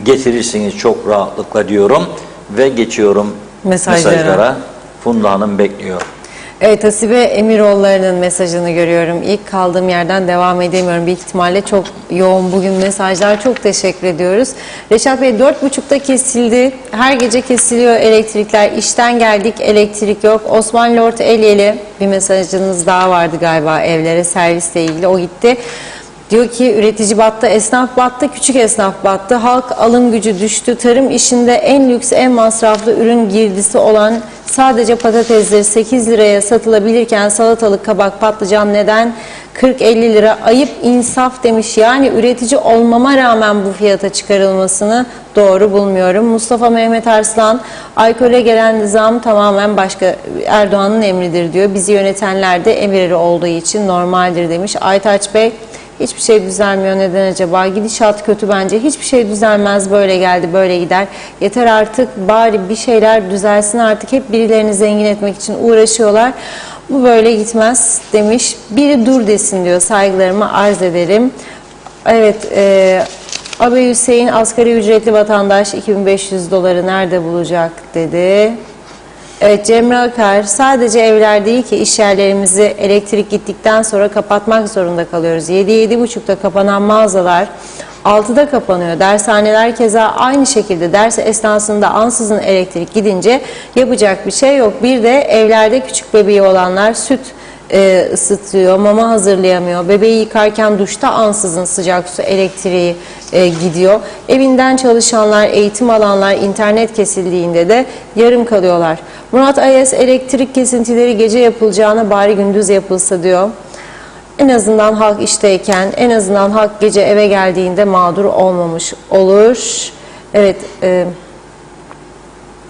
getirirsiniz çok rahatlıkla diyorum ve geçiyorum mesajlara. Funda Hanım bekliyor. Evet, Hasibe Emiroğulları'nın mesajını görüyorum. İlk kaldığım yerden devam edemiyorum. Büyük ihtimalle çok yoğun bugün mesajlar. Çok teşekkür ediyoruz. Reşat Bey, 4.30'da kesildi. Her gece kesiliyor elektrikler. İşten geldik, elektrik yok. Osman Lord Elyeli, bir mesajınız daha vardı galiba evlere servisle ilgili. O gitti. Diyor ki üretici battı, esnaf battı, küçük esnaf battı, halk alım gücü düştü, tarım işinde en lüks, en masraflı ürün girdisi olan sadece patatesleri 8 liraya satılabilirken salatalık, kabak, patlıcan neden 40-50 lira? Ayıp, insaf demiş. Yani üretici olmama rağmen bu fiyata çıkarılmasını doğru bulmuyorum. Mustafa Mehmet Arslan, alkole gelen zam tamamen Erdoğan'ın emridir diyor. Bizi yönetenler de emirleri olduğu için normaldir demiş. Aytaç Bey, hiçbir şey düzelmiyor. Neden acaba? Gidişat kötü bence. Hiçbir şey düzelmez. Böyle geldi, böyle gider. Yeter artık. Bari bir şeyler düzelsin artık. Hep birilerini zengin etmek için uğraşıyorlar. Bu böyle gitmez demiş. Biri dur desin diyor. Saygılarımı arz ederim. Evet. Abi Hüseyin, asgari ücretli vatandaş 2500 doları nerede bulacak dedi. Evet, Cemre Akar, sadece evler değil ki iş yerlerimizi elektrik gittikten sonra kapatmak zorunda kalıyoruz. 7-7.30'da kapanan mağazalar 6'da kapanıyor. Dershaneler keza aynı şekilde. Ders esnasında ansızın elektrik gidince yapacak bir şey yok. Bir de evlerde küçük bebeği olanlar süt ısıtıyor, mama hazırlayamıyor. Bebeği yıkarken duşta ansızın sıcak su elektriği gidiyor. Evinden çalışanlar, eğitim alanlar internet kesildiğinde de yarım kalıyorlar. Murat Ayes, elektrik kesintileri gece yapılacağına bari gündüz yapılsa diyor. En azından halk işteyken, en azından halk gece eve geldiğinde mağdur olmamış olur. Evet,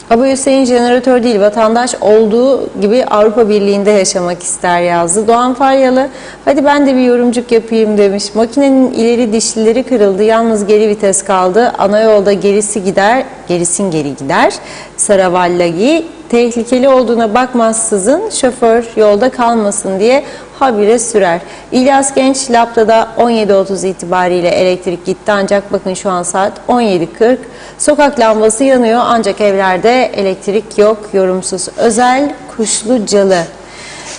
Abi Hüseyin jeneratör değil, vatandaş olduğu gibi Avrupa Birliği'nde yaşamak ister yazdı. Doğan Faryalı, Hadi ben de bir yorumcuk yapayım demiş. Makinenin ileri dişlileri kırıldı. Yalnız geri vites kaldı. Ana yolda gerisi gider, gerisin geri gider. Saravallagi tehlikeli olduğuna bakmazsızın şoför yolda kalmasın diye habire sürer. İlyas Genç Lapta'da 17.30 itibariyle elektrik gitti ancak bakın şu an saat 17.40. Sokak lambası yanıyor ancak evlerde elektrik yok. Yorumsuz. Özel Kuşlucalı.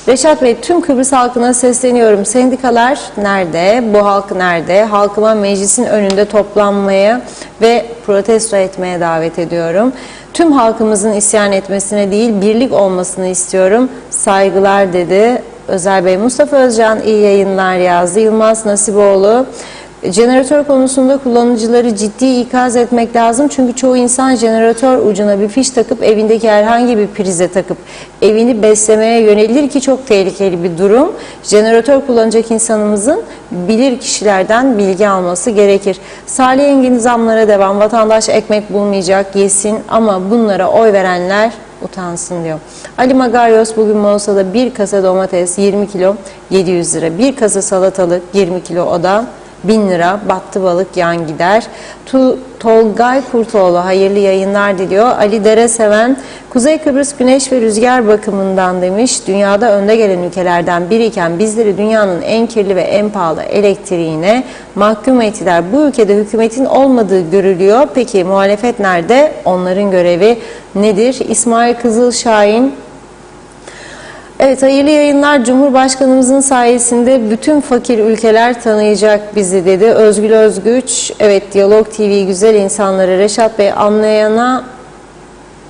Reşat Bey, tüm Kıbrıs halkına sesleniyorum. Sendikalar nerede? Bu halk nerede? Halkıma meclisin önünde toplanmaya ve protesto etmeye davet ediyorum. Tüm halkımızın isyan etmesine değil, birlik olmasını istiyorum. Saygılar dedi. Özel Bey, Mustafa Özcan iyi yayınlar yazdı. Yılmaz Nasiboğlu, jeneratör konusunda kullanıcıları ciddi ikaz etmek lazım. Çünkü çoğu insan jeneratör ucuna bir fiş takıp evindeki herhangi bir prize takıp evini beslemeye yönelir ki çok tehlikeli bir durum. Jeneratör kullanacak insanımızın bilir kişilerden bilgi alması gerekir. Salih Engin zamlara devam. Vatandaş ekmek bulmayacak, yesin ama bunlara oy verenler utansın diyor. Ali Magaryos, bugün Mosa'da bir kasa domates 20 kilo 700 lira. Bir kasa salatalık 20 kilo o da 1000 lira. Battı balık yan gider. Tolgay Kurtoğlu hayırlı yayınlar diliyor. Ali Dereseven, Kuzey Kıbrıs güneş ve rüzgar bakımından demiş. Dünyada önde gelen ülkelerden biriyken bizleri dünyanın en kirli ve en pahalı elektriğine mahkum ettiler. Bu ülkede hükümetin olmadığı görülüyor. Peki muhalefet nerede? Onların görevi nedir? İsmail Kızılşahin, evet, hayırlı yayınlar. Cumhurbaşkanımızın sayesinde bütün fakir ülkeler tanıyacak bizi dedi. Özgül Özgüç, evet, Diyalog TV güzel insanları. Reşat Bey, anlayana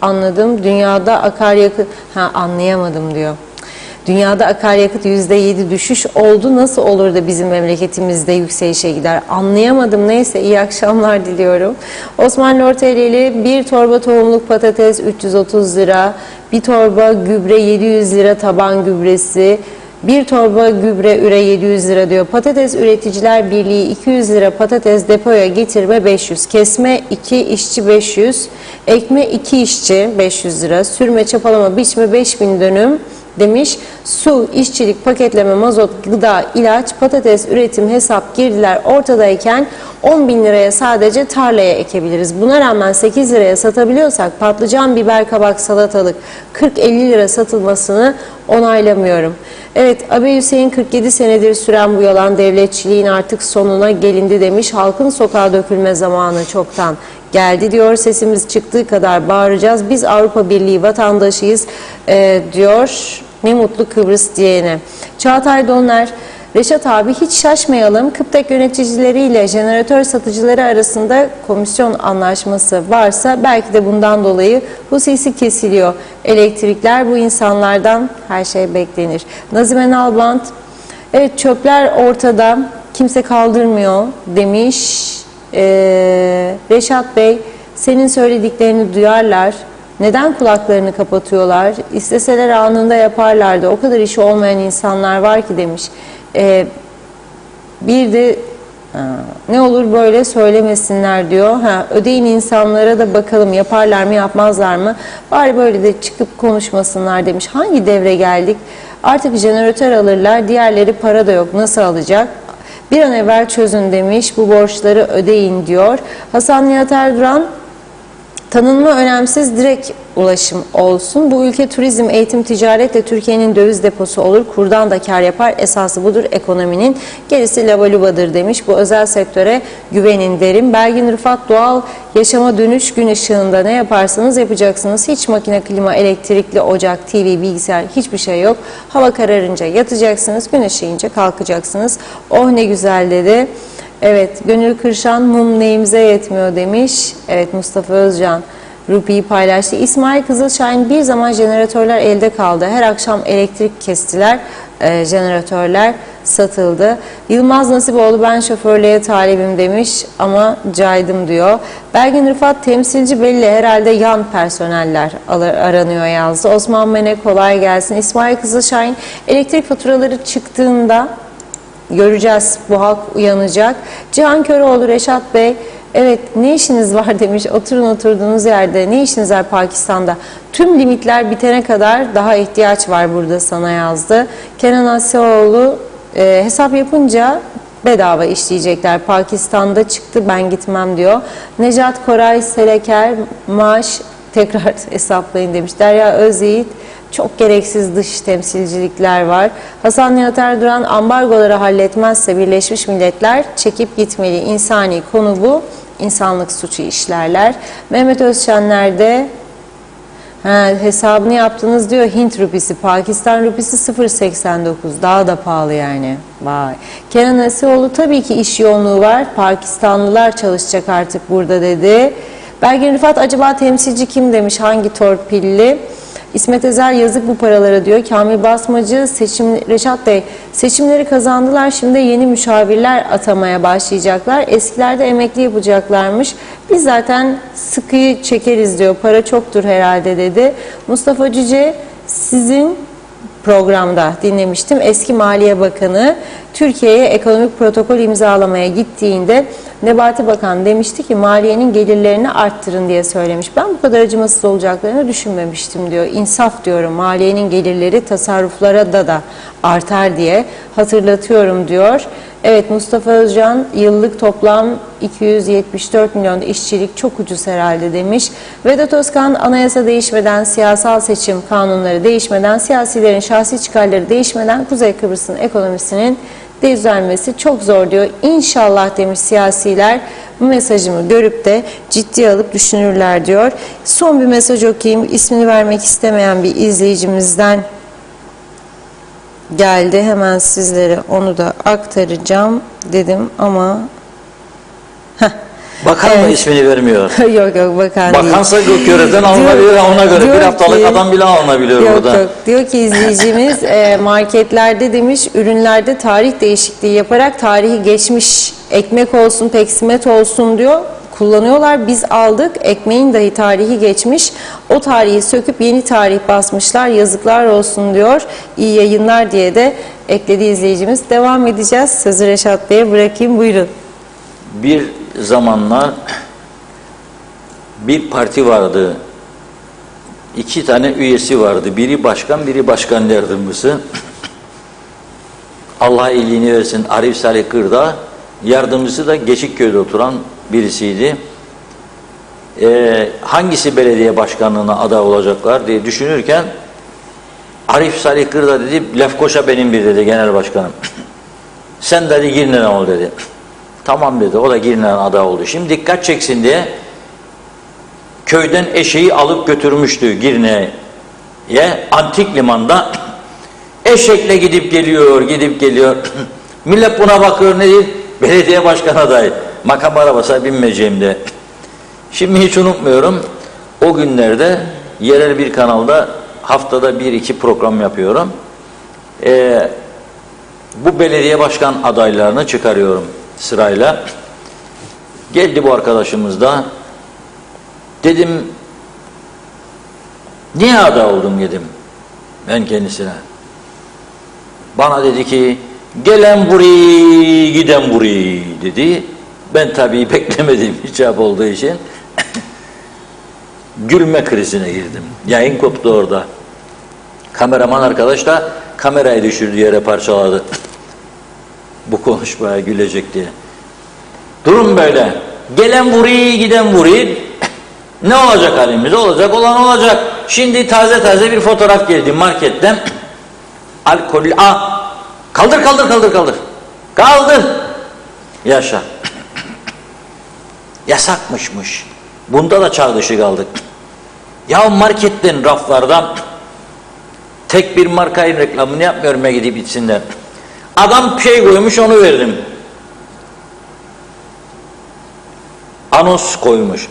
anladım. Dünyada akaryakıt, anlayamadım diyor. Dünyada akaryakıt %7 düşüş oldu. Nasıl olur da bizim memleketimizde yükselişe gider? Anlayamadım. Neyse, iyi akşamlar diliyorum. Osman Lortelili, bir torba tohumluk patates 330 lira. Bir torba gübre 700 lira taban gübresi. Bir torba gübre üre 700 lira diyor. Patates Üreticiler Birliği 200 lira patates depoya getirme 500. Kesme 2 işçi 500. Ekme 2 işçi 500 lira. Sürme çapalama biçme 5000 dönüm demiş. Su, işçilik, paketleme, mazot, gıda, ilaç, patates, üretim, hesap, girdiler ortadayken 10.000 liraya sadece tarlaya ekebiliriz. Buna rağmen 8 liraya satabiliyorsak patlıcan, biber, kabak, salatalık 40-50 lira satılmasını onaylamıyorum. Evet, Abi Hüseyin, 47 senedir süren bu yalan devletçiliğin artık sonuna gelindi demiş. Halkın sokağa dökülme zamanı çoktan geldi diyor. Sesimiz çıktığı kadar bağıracağız. Biz Avrupa Birliği vatandaşıyız diyor. Ne mutlu Kıbrıs diyene. Çağatay Donlar, Reşat abi hiç şaşmayalım. Kıptek yöneticileriyle jeneratör satıcıları arasında komisyon anlaşması varsa belki de bundan dolayı husisi kesiliyor. Elektrikler, bu insanlardan her şey beklenir. Nazime Nalbant, evet, çöpler ortada, kimse kaldırmıyor demiş. Reşat Bey, senin söylediklerini duyarlar. Neden kulaklarını kapatıyorlar? İsteseler anında yaparlardı. O kadar işi olmayan insanlar var ki demiş. Bir de ne olur böyle söylemesinler diyor. Ödeyin insanlara da bakalım yaparlar mı yapmazlar mı? Bari böyle de çıkıp konuşmasınlar demiş. Hangi devre geldik? Artık jeneratör alırlar. Diğerleri para da yok. Nasıl alacak? Bir an evvel çözün demiş. Bu borçları ödeyin diyor. Hasan Nihat Erduran, tanınma önemsiz, direkt ulaşım olsun. Bu ülke turizm, eğitim, ticaretle Türkiye'nin döviz deposu olur. Kurdan da kar yapar. Esası budur ekonominin. Gerisi labalubadır demiş. Bu özel sektöre güvenin derim. Belgin Rıfat, doğal yaşama dönüş gün ışığında ne yaparsanız yapacaksınız. Hiç makine, klima, elektrikli ocak, TV, bilgisayar hiçbir şey yok. Hava kararınca yatacaksınız. Gün ışığınca kalkacaksınız. Oh ne güzel dedi. Evet, Gönül Kırşan, mum neyimize yetmiyor demiş. Evet, Mustafa Özcan Rupi'yi paylaştı. İsmail Kızılşahin, bir zaman jeneratörler elde kaldı. Her akşam elektrik kestiler. Jeneratörler satıldı. Yılmaz Nasiboğlu, ben şoförlüğe talibim demiş ama caydım diyor. Belgin Rıfat, temsilci belli herhalde yan personeller aranıyor yazdı. Osman Mene, kolay gelsin. İsmail Kızılşahin, elektrik faturaları çıktığında göreceğiz, bu halk uyanacak. Cihan Köroğlu, Reşat Bey, evet, ne işiniz var demiş. Oturun oturduğunuz yerde. Ne işiniz var Pakistan'da? Tüm limitler bitene kadar daha ihtiyaç var burada sana yazdı. Kenan Asyaoğlu, hesap yapınca bedava işleyecekler. Pakistan'da çıktı, ben gitmem diyor. Necat Koray Seleker maaş tekrar hesaplayın demiş. Derya Özyiğit, çok gereksiz dış temsilcilikler var. Hasan Nihat Erduran, ambargoları halletmezse Birleşmiş Milletler çekip gitmeli. İnsani konu bu. İnsanlık suçu işlerler. Mehmet Özşenler de hesabını yaptınız diyor. Hint rupisi, Pakistan rupisi 0.89. Daha da pahalı yani. Vay. Kenan Esioğlu, tabii ki iş yoğunluğu var. Pakistanlılar çalışacak artık burada dedi. Belgin Rıfat, acaba temsilci kim demiş, hangi torpilli? İsmet Ezer, yazık bu paralara diyor. Kamil Basmacı, Reşat Bey, seçimleri kazandılar, şimdi yeni müşavirler atamaya başlayacaklar. Eskilerde emekli yapacaklarmış. Biz zaten sıkıyı çekeriz diyor. Para çoktur herhalde dedi. Mustafa Cüce, sizin programda dinlemiştim. Eski Maliye Bakanı Türkiye'ye ekonomik protokol imzalamaya gittiğinde Nebati Bakan demişti ki maliyenin gelirlerini arttırın diye söylemiş. Ben bu kadar acımasız olacaklarını düşünmemiştim diyor. İnsaf diyorum, maliyenin gelirleri tasarruflara da artar diye hatırlatıyorum diyor. Evet, Mustafa Özcan, yıllık toplam 274 milyon işçilik çok ucuz herhalde demiş. Vedat Özkan, anayasa değişmeden, siyasal seçim kanunları değişmeden, siyasilerin şahsi çıkarları değişmeden Kuzey Kıbrıs'ın ekonomisinin düzelmesi çok zor diyor. İnşallah demiş, siyasiler bu mesajımı görüp de ciddiye alıp düşünürler diyor. Son bir mesaj okuyayım. İsmini vermek istemeyen bir izleyicimizden geldi. Hemen sizlere onu da aktaracağım dedim ama Bakan mı ismini vermiyor? yok bakan değil. Bakansa görevden alınabilir, ona göre diyor bir haftalık ki- adam bile alınabiliyor Yok burada. yok. Diyor ki izleyicimiz marketlerde demiş, ürünlerde tarih değişikliği yaparak tarihi geçmiş ekmek olsun, peksimet olsun diyor. Kullanıyorlar. Biz aldık. Ekmeğin dahi tarihi geçmiş. O tarihi söküp yeni tarih basmışlar. Yazıklar olsun diyor. İyi yayınlar diye de ekledi izleyicimiz. Devam edeceğiz. Sözü Reşat Bey'e bırakayım. Buyurun. Bir zamanlar bir parti vardı. 2 tane üyesi vardı. Biri başkan, biri başkan yardımcısı. Allah iyiliğini versin. Arif Salih Kırdağ. Yardımcısı da Geçikköy'de oturan birisiydi. Hangisi belediye başkanlığına aday olacaklar diye düşünürken Arif Salih Kırdağ dedi, Lefkoşa benim bir dedi genel başkanım. Sen dedi Girne'den ol dedi. Tamam dedi, o da Girne'den aday oldu. Şimdi dikkat çeksin diye köyden eşeği alıp götürmüştü Girne'ye, antik limanda. Eşekle gidip geliyor. Millet buna bakıyor, nedir? Belediye başkanı adayı. Makam arabasına binmeyeceğim de. Şimdi hiç unutmuyorum. O günlerde yerel bir kanalda haftada 1-2 program yapıyorum. Bu belediye başkan adaylarını çıkarıyorum sırayla. Geldi bu arkadaşımız da. Dedim, niye aday oldum dedim ben kendisine. Bana dedi ki, gelen burayı, giden burayı dedi. Ben tabii beklemediğim bir cevap olduğu için gülme krizine girdim. Yayın koptu orada. Kameraman arkadaş da kamerayı düşürdü, yere parçaladı. Bu konuşmaya gülecek diye. Durum böyle. Gelen burayı, giden burayı. Ne olacak halimiz? Olacak olan olacak. Şimdi taze bir fotoğraf geldi marketten. Alkollü. Kaldır. Kaldır. Yaşa. Yasakmışmış. Bunda da çağ dışı kaldık. Ya marketten, raflardan tek bir markanın reklamını yapmıyorum ya, gidip içsinler. Adam şey koymuş, onu verdim. Anons koymuş.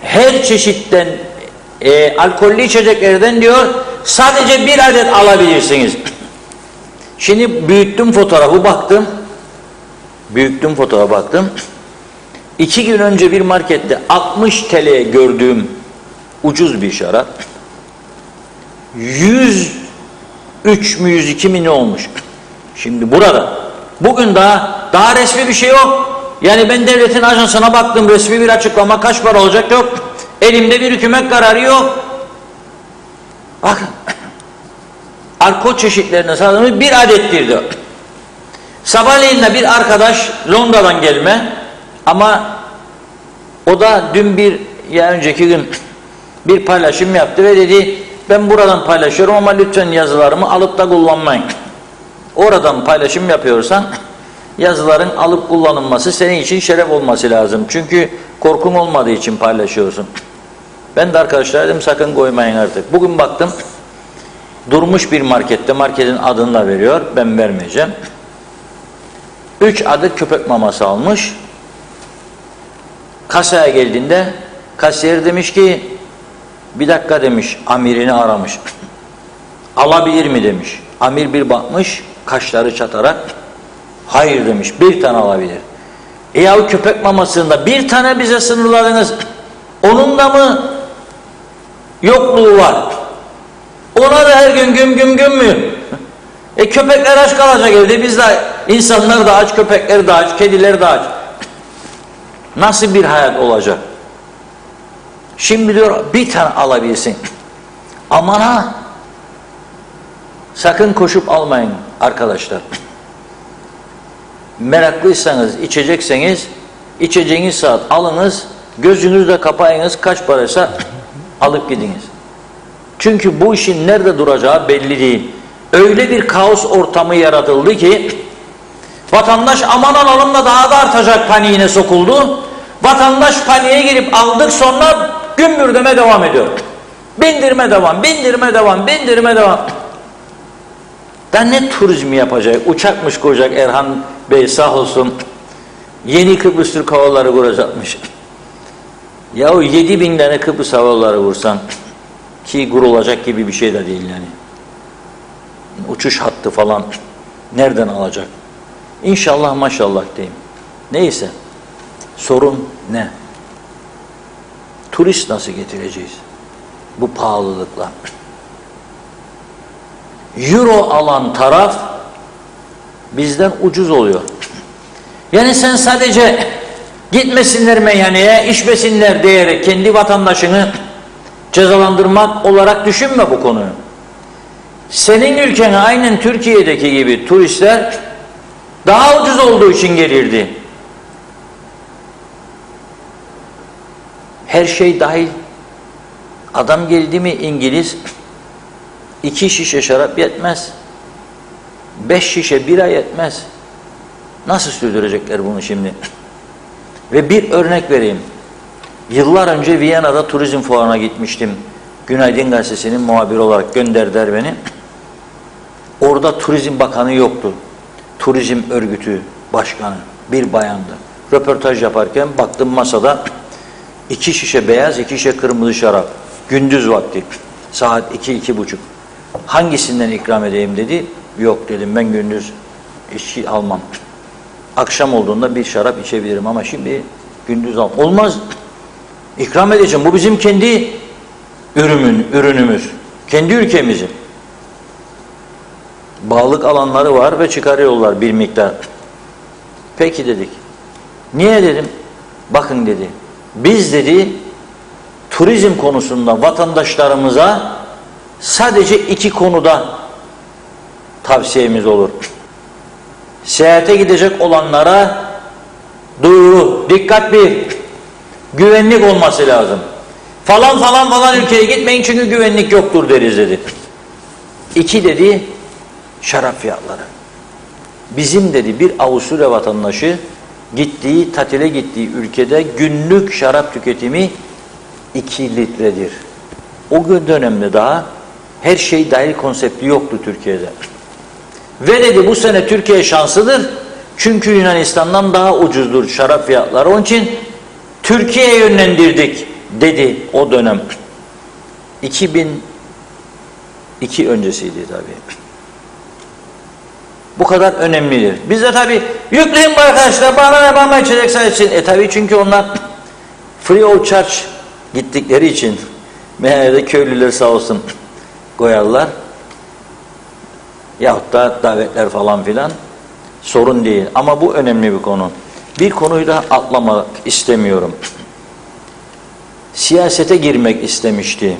Her çeşitten alkollü içeceklerden diyor sadece bir adet alabilirsiniz. Şimdi büyüttüm fotoğrafı, baktım. 2 gün önce bir markette 60 TL'ye gördüğüm ucuz bir şarap 103 mü 102 mi ne olmuş. Şimdi burada bugün daha resmi bir şey yok. Yani ben devletin ajansına baktım, resmi bir açıklama, kaç para olacak yok. Elimde bir hükümet kararı yok. Bakın. alkol çeşitlerine satılmış bir adettir diyor. Sabahleyin de bir arkadaş Londra'dan gelme ama o da dün önceki gün bir paylaşım yaptı ve dedi ben buradan paylaşıyorum ama lütfen yazılarımı alıp da kullanmayın. Oradan paylaşım yapıyorsan yazıların alıp kullanılması senin için şeref olması lazım. Çünkü korkun olmadığı için paylaşıyorsun. Ben de arkadaşlar dedim sakın koymayın artık. Bugün baktım durmuş bir markette, marketin adını da veriyor, ben vermeyeceğim. 3 adet köpek maması almış. Kasaya geldiğinde kasiyer demiş ki bir dakika demiş, amirini aramış. Alabilir mi demiş. Amir bir bakmış, kaşları çatarak hayır demiş, bir tane alabilir. Ya köpek mamasında bir tane bize sınırladınız, onun da mı yokluğu var? Ona da her gün güm mü? Köpekler aç kalacak evde, biz de insanlar da aç, köpekler de aç, kediler de aç. Nasıl bir hayat olacak? Şimdi diyor bir tane alabilsin. Aman ha! Sakın koşup almayın arkadaşlar. Meraklıysanız, içecekseniz, içeceğiniz saat alınız, gözünüzü de kapayınız, kaç paraysa alıp gidiniz. Çünkü bu işin nerede duracağı belli değil. Öyle bir kaos ortamı yaratıldı ki, vatandaş aman alalım da daha da artacak paniğine sokuldu. Vatandaş paniğe girip aldık sonra gümbürdeme devam ediyor. Bindirme devam, bindirme devam, bindirme devam. Da ne turizmi yapacak? Uçakmış koyacak Erhan Bey sağ olsun. Yeni Kıbrıs Türk Havaları kuracakmış. Yahu 7.000 tane Kıbrıs Havaları vursan ki kurulacak gibi bir şey de değil yani. Uçuş hattı falan nereden alacak? İnşallah maşallah diyeyim. Neyse. Sorun ne? Turist nasıl getireceğiz? Bu pahalılıkla. Euro alan taraf bizden ucuz oluyor. Yani sen sadece gitmesinler meyhaneye, içmesinler diyerek kendi vatandaşını cezalandırmak olarak düşünme bu konuyu. Senin ülkene aynen Türkiye'deki gibi turistler daha ucuz olduğu için gelirdi. Her şey dahil. Adam geldi mi İngiliz 2 şişe şarap yetmez. 5 şişe bira yetmez. Nasıl sürdürecekler bunu şimdi? Ve bir örnek vereyim. Yıllar önce Viyana'da turizm fuarına gitmiştim. Günaydın Gazetesi'nin muhabiri olarak gönderdiler beni. Orada Turizm Bakanı yoktu. Turizm Örgütü Başkanı bir bayandı. Röportaj yaparken baktım masada 2 şişe beyaz, 2 şişe kırmızı şarap. Gündüz vakti. Saat 2-2.30. Hangisinden ikram edeyim dedi. Yok dedim, ben gündüz içki almam. Akşam olduğunda bir şarap içebilirim ama şimdi gündüz almam. Olmaz. İkram edeceğim. Bu bizim kendi ürünümüz. Kendi ülkemizin. Bağlık alanları var ve çıkarıyorlar bir miktar. Peki dedik. Niye dedim? Bakın dedi. Biz dedi turizm konusunda vatandaşlarımıza sadece 2 konuda tavsiyemiz olur. Seyahate gidecek olanlara duyuru, dikkat bir, güvenlik olması lazım. Falan ülkeye gitmeyin çünkü güvenlik yoktur deriz dedi. 2 dedi, şarap fiyatları. Bizim dedi bir Avusturya vatandaşı tatile gittiği ülkede günlük şarap tüketimi 2 litredir. O dönemde daha her şey dahil konsepti yoktu Türkiye'de. Ve dedi bu sene Türkiye şanslıdır. Çünkü Yunanistan'dan daha ucuzdur şarap fiyatları. Onun için Türkiye'ye yönlendirdik dedi o dönem. 2002 öncesiydi tabii. Bu kadar önemlidir. Biz de tabii yükleyin bu arkadaşlar, bana içecek sayesinde. Tabii çünkü onlar free of charge gittikleri için meyhanede köylüler sağ olsun koyarlar. Yahut da davetler falan filan sorun değil. Ama bu önemli bir konu. Bir konuyu da atlamak istemiyorum. Siyasete girmek istemişti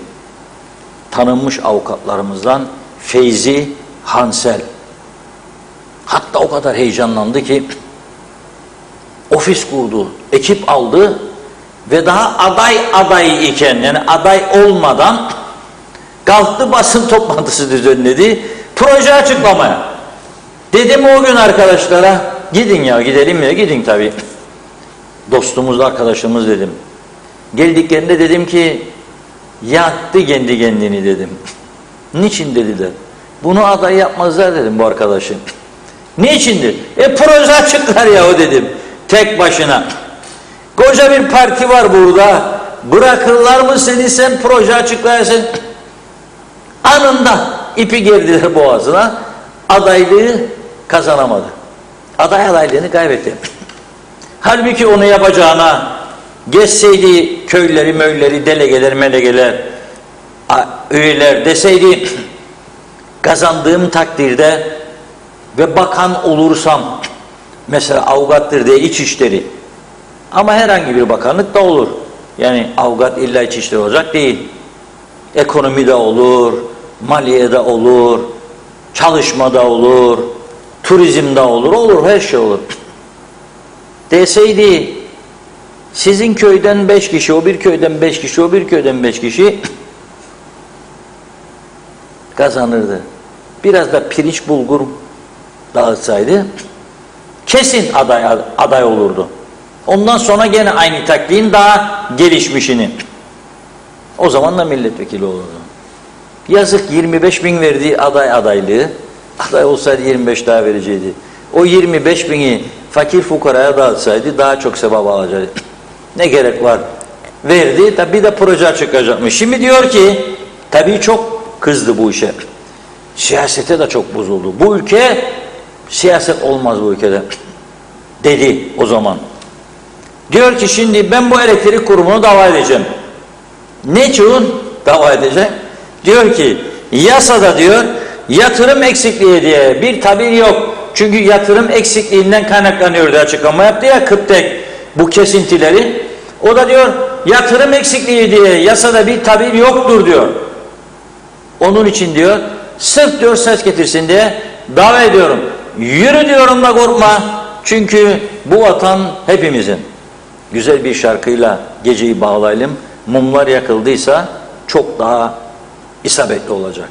tanınmış avukatlarımızdan Feyzi Hansel. Hatta o kadar heyecanlandı ki ofis kurdu, ekip aldı ve daha aday iken, yani aday olmadan kalktı, basın toplantısı düzenledi proje açıklamaya. Dedim o gün arkadaşlara, gidin ya, gidelim ya, gidin tabii. Dostumuz, arkadaşımız dedim. Geldiklerinde dedim ki yaktı kendi kendini dedim. Niçin dediler. Bunu aday yapmazlar dedim bu arkadaşın. Niçindir? Proje açıklar ya o dedim. Tek başına. Koca bir parti var burada. Bırakırlar mı seni, sen proje açıklarsın? Anında ipi gerdiler boğazına. Adaylığı kazanamadı. Aday adaylığını kaybetti. Halbuki onu yapacağına geçseydi köyleri, möyleri, delegeler, melegeler, üyeler deseydi kazandığım takdirde ve bakan olursam, mesela avukattır diye İçişleri, ama herhangi bir bakanlık da olur. Yani avukat illa İçişleri olacak değil. Ekonomide olur, maliyede olur, çalışmada olur, turizmde olur, her şey olur. Deseydi sizin köyden 5 kişi, o bir köyden 5 kişi, o bir köyden 5 kişi kazanırdı. Biraz da pirinç bulgur dağıtsaydı kesin aday olurdu. Ondan sonra gene aynı taktiğin daha gelişmişini. O zaman da milletvekili olurdu. Yazık, 25 bin verdiği adaylığı, aday olsaydı 25 daha verecekti. O 25 bini fakir fukaraya dağıtsaydı daha çok sevap alacaktı. Ne gerek var? Verdi, tabi bir de proje çıkacakmış. Şimdi diyor ki, tabii çok kızdı bu işe. Siyasete de çok bozuldu. Bu ülke, siyaset olmaz bu ülkede. Dedi o zaman. Diyor ki şimdi ben bu elektrik kurumunu dava edeceğim. Ne için dava edeceğim? Diyor ki yasada diyor yatırım eksikliği diye bir tabir yok. Çünkü yatırım eksikliğinden kaynaklanıyor diye açıklama yaptı ya Kıptek bu kesintileri. O da diyor yatırım eksikliği diye yasada bir tabir yoktur diyor. Onun için diyor sırf diyor ses getirsin diye dava ediyorum. Yürü diyorum da korkma. Çünkü bu vatan hepimizin. Güzel bir şarkıyla geceyi bağlayalım. Mumlar yakıldıysa çok daha isabetli olacak.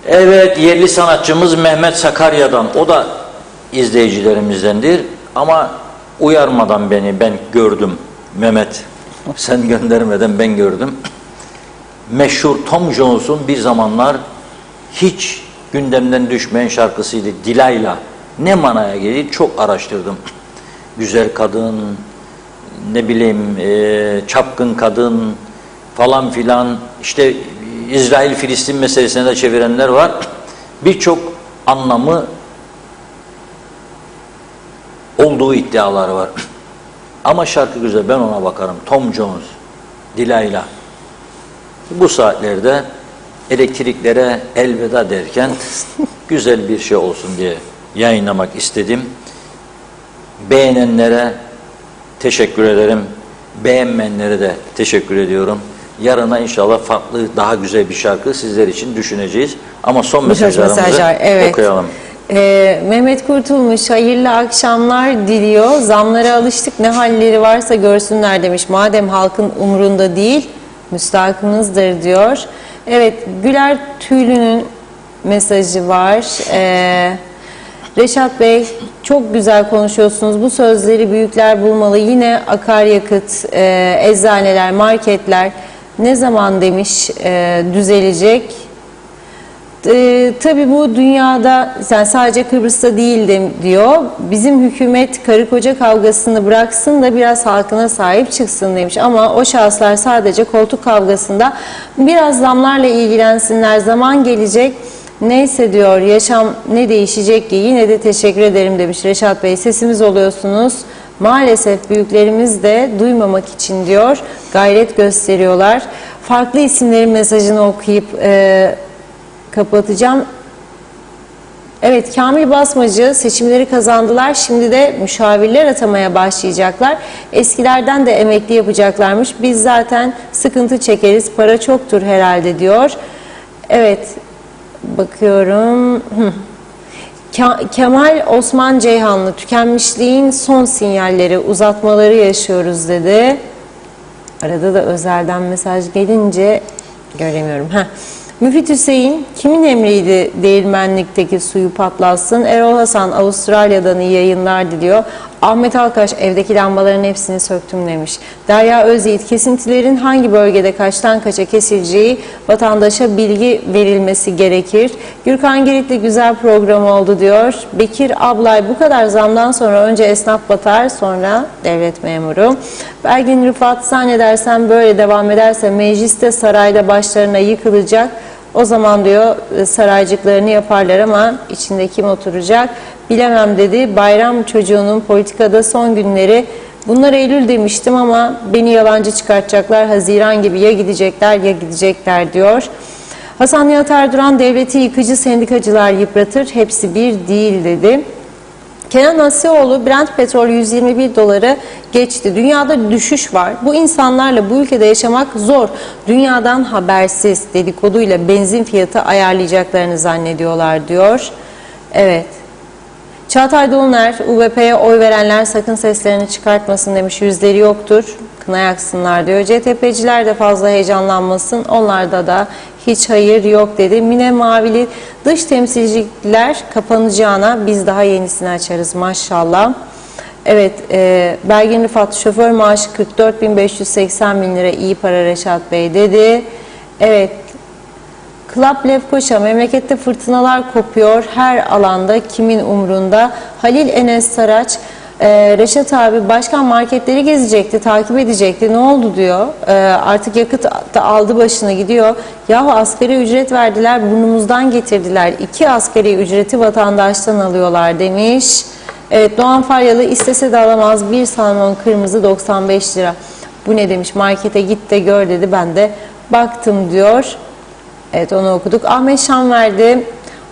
Evet, yerli sanatçımız Mehmet Sakarya'dan, o da izleyicilerimizdendir ama uyarmadan ben gördüm Mehmet, sen göndermeden ben gördüm. Meşhur Tom Jones'un bir zamanlar hiç gündemden düşmeyen şarkısıydı, Dilayla. Ne manaya gelir çok araştırdım. Güzel kadın, ne bileyim çapkın kadın falan filan, işte İsrail-Filistin meselesine de çevirenler var. Birçok anlamı olduğu iddiaları var. Ama şarkı güzel, ben ona bakarım. Tom Jones, Dilayla. Bu saatlerde elektriklere elveda derken güzel bir şey olsun diye yayınlamak istedim. Beğenenlere teşekkür ederim. Beğenmeyenlere de teşekkür ediyorum. Yarına inşallah farklı, daha güzel bir şarkı sizler için düşüneceğiz. Ama son mesajlarımızı evet. okuyalım. Mehmet Kurtulmuş hayırlı akşamlar diliyor. Zamlara alıştık, ne halleri varsa görsünler demiş. Madem halkın umrunda değil, müstahakımızdır diyor. Evet, Güler Tüylü'nün mesajı var. Reşat Bey, çok güzel konuşuyorsunuz. Bu sözleri büyükler bulmalı. Yine akaryakıt, eczaneler, marketler ne zaman demiş düzelecek? Tabii bu dünyada, yani sadece Kıbrıs'ta değil diyor. Bizim hükümet karı koca kavgasını bıraksın da biraz halkına sahip çıksın demiş. Ama o şahıslar sadece koltuk kavgasında biraz zamlarla ilgilensinler. Zaman gelecek. Neyse diyor, yaşam ne değişecek ki, yine de teşekkür ederim demiş Reşat Bey. Sesimiz oluyorsunuz. Maalesef büyüklerimiz de duymamak için diyor gayret gösteriyorlar. Farklı isimlerin mesajını okuyup kapatacağım. Evet, Kamil Basmacı seçimleri kazandılar. Şimdi de müşavirler atamaya başlayacaklar. Eskilerden de emekli yapacaklarmış. Biz zaten sıkıntı çekeriz. Para çoktur herhalde diyor. Evet. Bakıyorum. Kemal Osman Ceyhanlı, tükenmişliğin son sinyalleri, uzatmaları yaşıyoruz dedi. Arada da özelden mesaj gelince göremiyorum. Müfit Hüseyin, kimin emriydi değirmenlikteki suyu patlatsın? Erol Hasan, Avustralya'dan iyi yayınlar diliyor. Ahmet Alkaş, evdeki lambaların hepsini söktüm demiş. Derya Özyiğit, kesintilerin hangi bölgede kaçtan kaça kesileceği vatandaşa bilgi verilmesi gerekir. Gürkan Giritli, güzel program oldu diyor. Bekir Ablay, bu kadar zamdan sonra önce esnaf batar, sonra devlet memuru. Belgin Rıfat, zannedersem böyle devam ederse mecliste, sarayda başlarına yıkılacak. O zaman diyor saraycıklarını yaparlar ama içinde kim oturacak bilemem dedi. Bayram çocuğunun politikada son günleri, bunlar Eylül demiştim ama beni yalancı çıkartacaklar, Haziran gibi ya gidecekler ya gidecekler diyor. Hasan Nihat Erduran, devleti yıkıcı sendikacılar yıpratır, hepsi bir değil dedi. Kenan Asyaoğlu, Brent petrol 121 doları geçti. Dünyada düşüş var. Bu insanlarla bu ülkede yaşamak zor. Dünyadan habersiz dedikoduyla benzin fiyatı ayarlayacaklarını zannediyorlar diyor. Evet. Çağatay Doluner, UBP'ye oy verenler sakın seslerini çıkartmasın demiş. Yüzleri yoktur, kına yaksınlar diyor. CTP'ciler de fazla heyecanlanmasın, onlarda da hiç hayır yok dedi. Mine Mavili, dış temsilciler kapanacağına biz daha yenisini açarız maşallah. Evet, Belgin Rıfat, şoför maaşı 44.580 bin lira, iyi para Reşat Bey dedi. Evet. Club Lefkoşa, memlekette fırtınalar kopuyor her alanda, kimin umrunda? Halil Enes Saraç, Reşat abi başkan marketleri gezecekti, takip edecekti, ne oldu diyor. Artık yakıt da aldı başına gidiyor. Yahu asgari ücret verdiler, burnumuzdan getirdiler. 2 asgari ücreti vatandaştan alıyorlar demiş. Evet, Doğan Faryalı, istese de alamaz, bir salmon kırmızı 95 lira. Bu ne demiş, markete git de gör dedi, ben de baktım diyor. Evet, onu okuduk. Ahmet Şan verdi.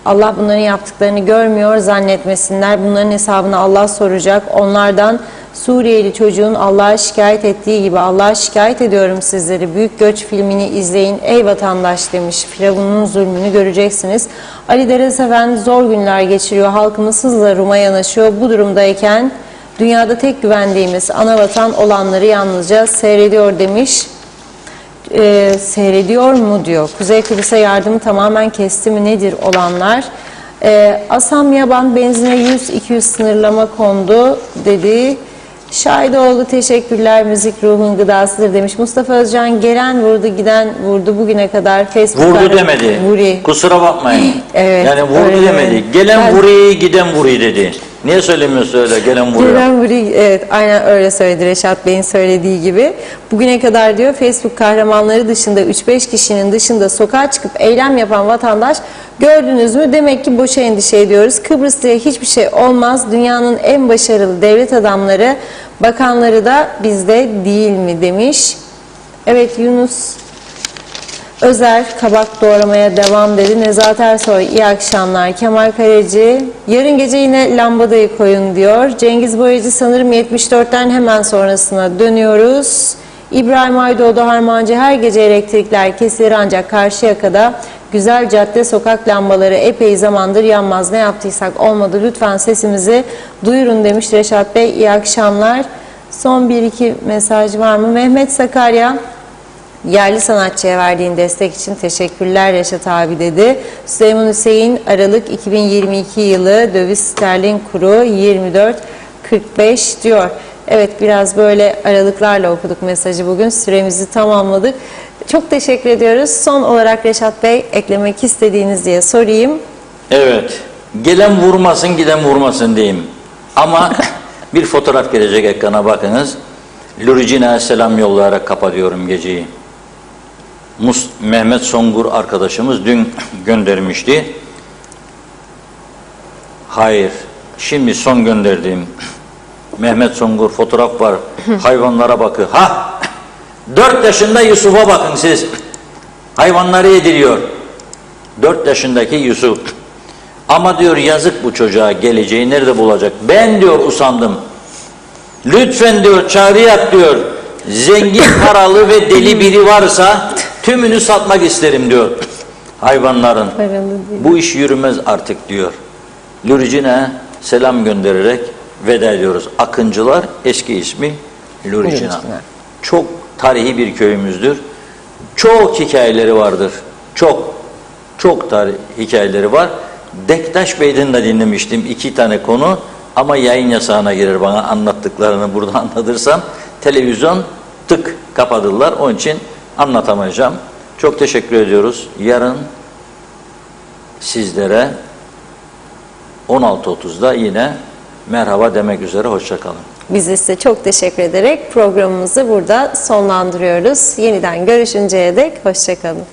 Allah bunların yaptıklarını görmüyor zannetmesinler. Bunların hesabını Allah soracak. Onlardan Suriyeli çocuğun Allah'a şikayet ettiği gibi Allah'a şikayet ediyorum sizleri. Büyük Göç filmini izleyin ey vatandaş demiş. Firavun'un zulmünü göreceksiniz. Ali Dereseven, zor günler geçiriyor. Halkımız hızla Rum'a yanaşıyor. Bu durumdayken dünyada tek güvendiğimiz ana vatan olanları yalnızca seyrediyor demiş. seyrediyor mu diyor. Kuzey Kıbrıs'a yardımı tamamen kesti mi nedir olanlar? Asam Yaban benzine 100-200 sınırlama kondu dedi. Şahidoğlu teşekkürler, müzik ruhun gıdasıdır demiş. Mustafa Özcan gelen vurdu giden vurdu bugüne kadar Facebook Vurdu demedi. Vuri. Kusura bakmayın. Evet, Yani vurdu öyle demedi. demedi. Gelen Ben- vuri giden vuri dedi. Niye söylemiyorsun öyle gelen vuruyor? Gelen Vuri, evet aynen öyle söyledi Reşat Bey'in söylediği gibi. Bugüne kadar diyor Facebook kahramanları dışında 3-5 kişinin dışında sokağa çıkıp eylem yapan vatandaş gördünüz mü? Demek ki boşa endişe ediyoruz. Kıbrıs'ta hiçbir şey olmaz. Dünyanın en başarılı devlet adamları, bakanları da bizde değil mi demiş. Evet Yunus Özer kabak doğramaya devam dedi. Nezahat Ersoy iyi akşamlar. Kemal Kaleci yarın gece yine lambadayı koyun diyor. Cengiz Boyacı sanırım 74'ten hemen sonrasına dönüyoruz. İbrahim Aydoğdu Harmancı her gece elektrikler kesilir ancak Karşıyaka'da güzel cadde sokak lambaları epey zamandır yanmaz. Ne yaptıysak olmadı. Lütfen sesimizi duyurun demiş Reşat Bey. İyi akşamlar. Son 1-2 mesaj var mı? Mehmet Sakarya yerli sanatçıya verdiğin destek için teşekkürler Reşat abi dedi. Süleyman Hüseyin Aralık 2022 yılı döviz sterlin kuru 24.45 diyor. Evet biraz böyle aralıklarla okuduk mesajı bugün. Süremizi tamamladık. Çok teşekkür ediyoruz. Son olarak Reşat Bey eklemek istediğiniz diye sorayım. Evet. Gelen vurmasın giden vurmasın diyeyim. Ama bir fotoğraf gelecek ekrana bakınız. Luricina'ya selam yollayarak kapatıyorum geceyi. Mehmet Songur arkadaşımız dün göndermişti. Hayır. Şimdi son gönderdiğim Mehmet Songur fotoğraf var. Hayvanlara bakın. 4 yaşında Yusuf'a bakın siz. Hayvanları yediriyor. 4 yaşındaki Yusuf. Ama diyor yazık bu çocuğa, geleceği nerede bulacak? Ben diyor usandım. Lütfen diyor çağrı yap diyor. Zengin, paralı ve deli biri varsa tümünü satmak isterim diyor. Hayvanların. Bu iş yürümez artık diyor. Luricine selam göndererek veda ediyoruz. Akıncılar eski ismi Luricina. Çok tarihi bir köyümüzdür. Çok hikayeleri vardır. Çok tarih hikayeleri var. Dektaş Bey'den de dinlemiştim 2 tane konu ama yayın yasağına girer bana anlattıklarını burada anlatırsam. Televizyon tık kapadılar. Onun için anlatamayacağım. Çok teşekkür ediyoruz. Yarın sizlere 16.30'da yine merhaba demek üzere. Hoşça kalın. Biz de size çok teşekkür ederek programımızı burada sonlandırıyoruz. Yeniden görüşünceye dek hoşça kalın.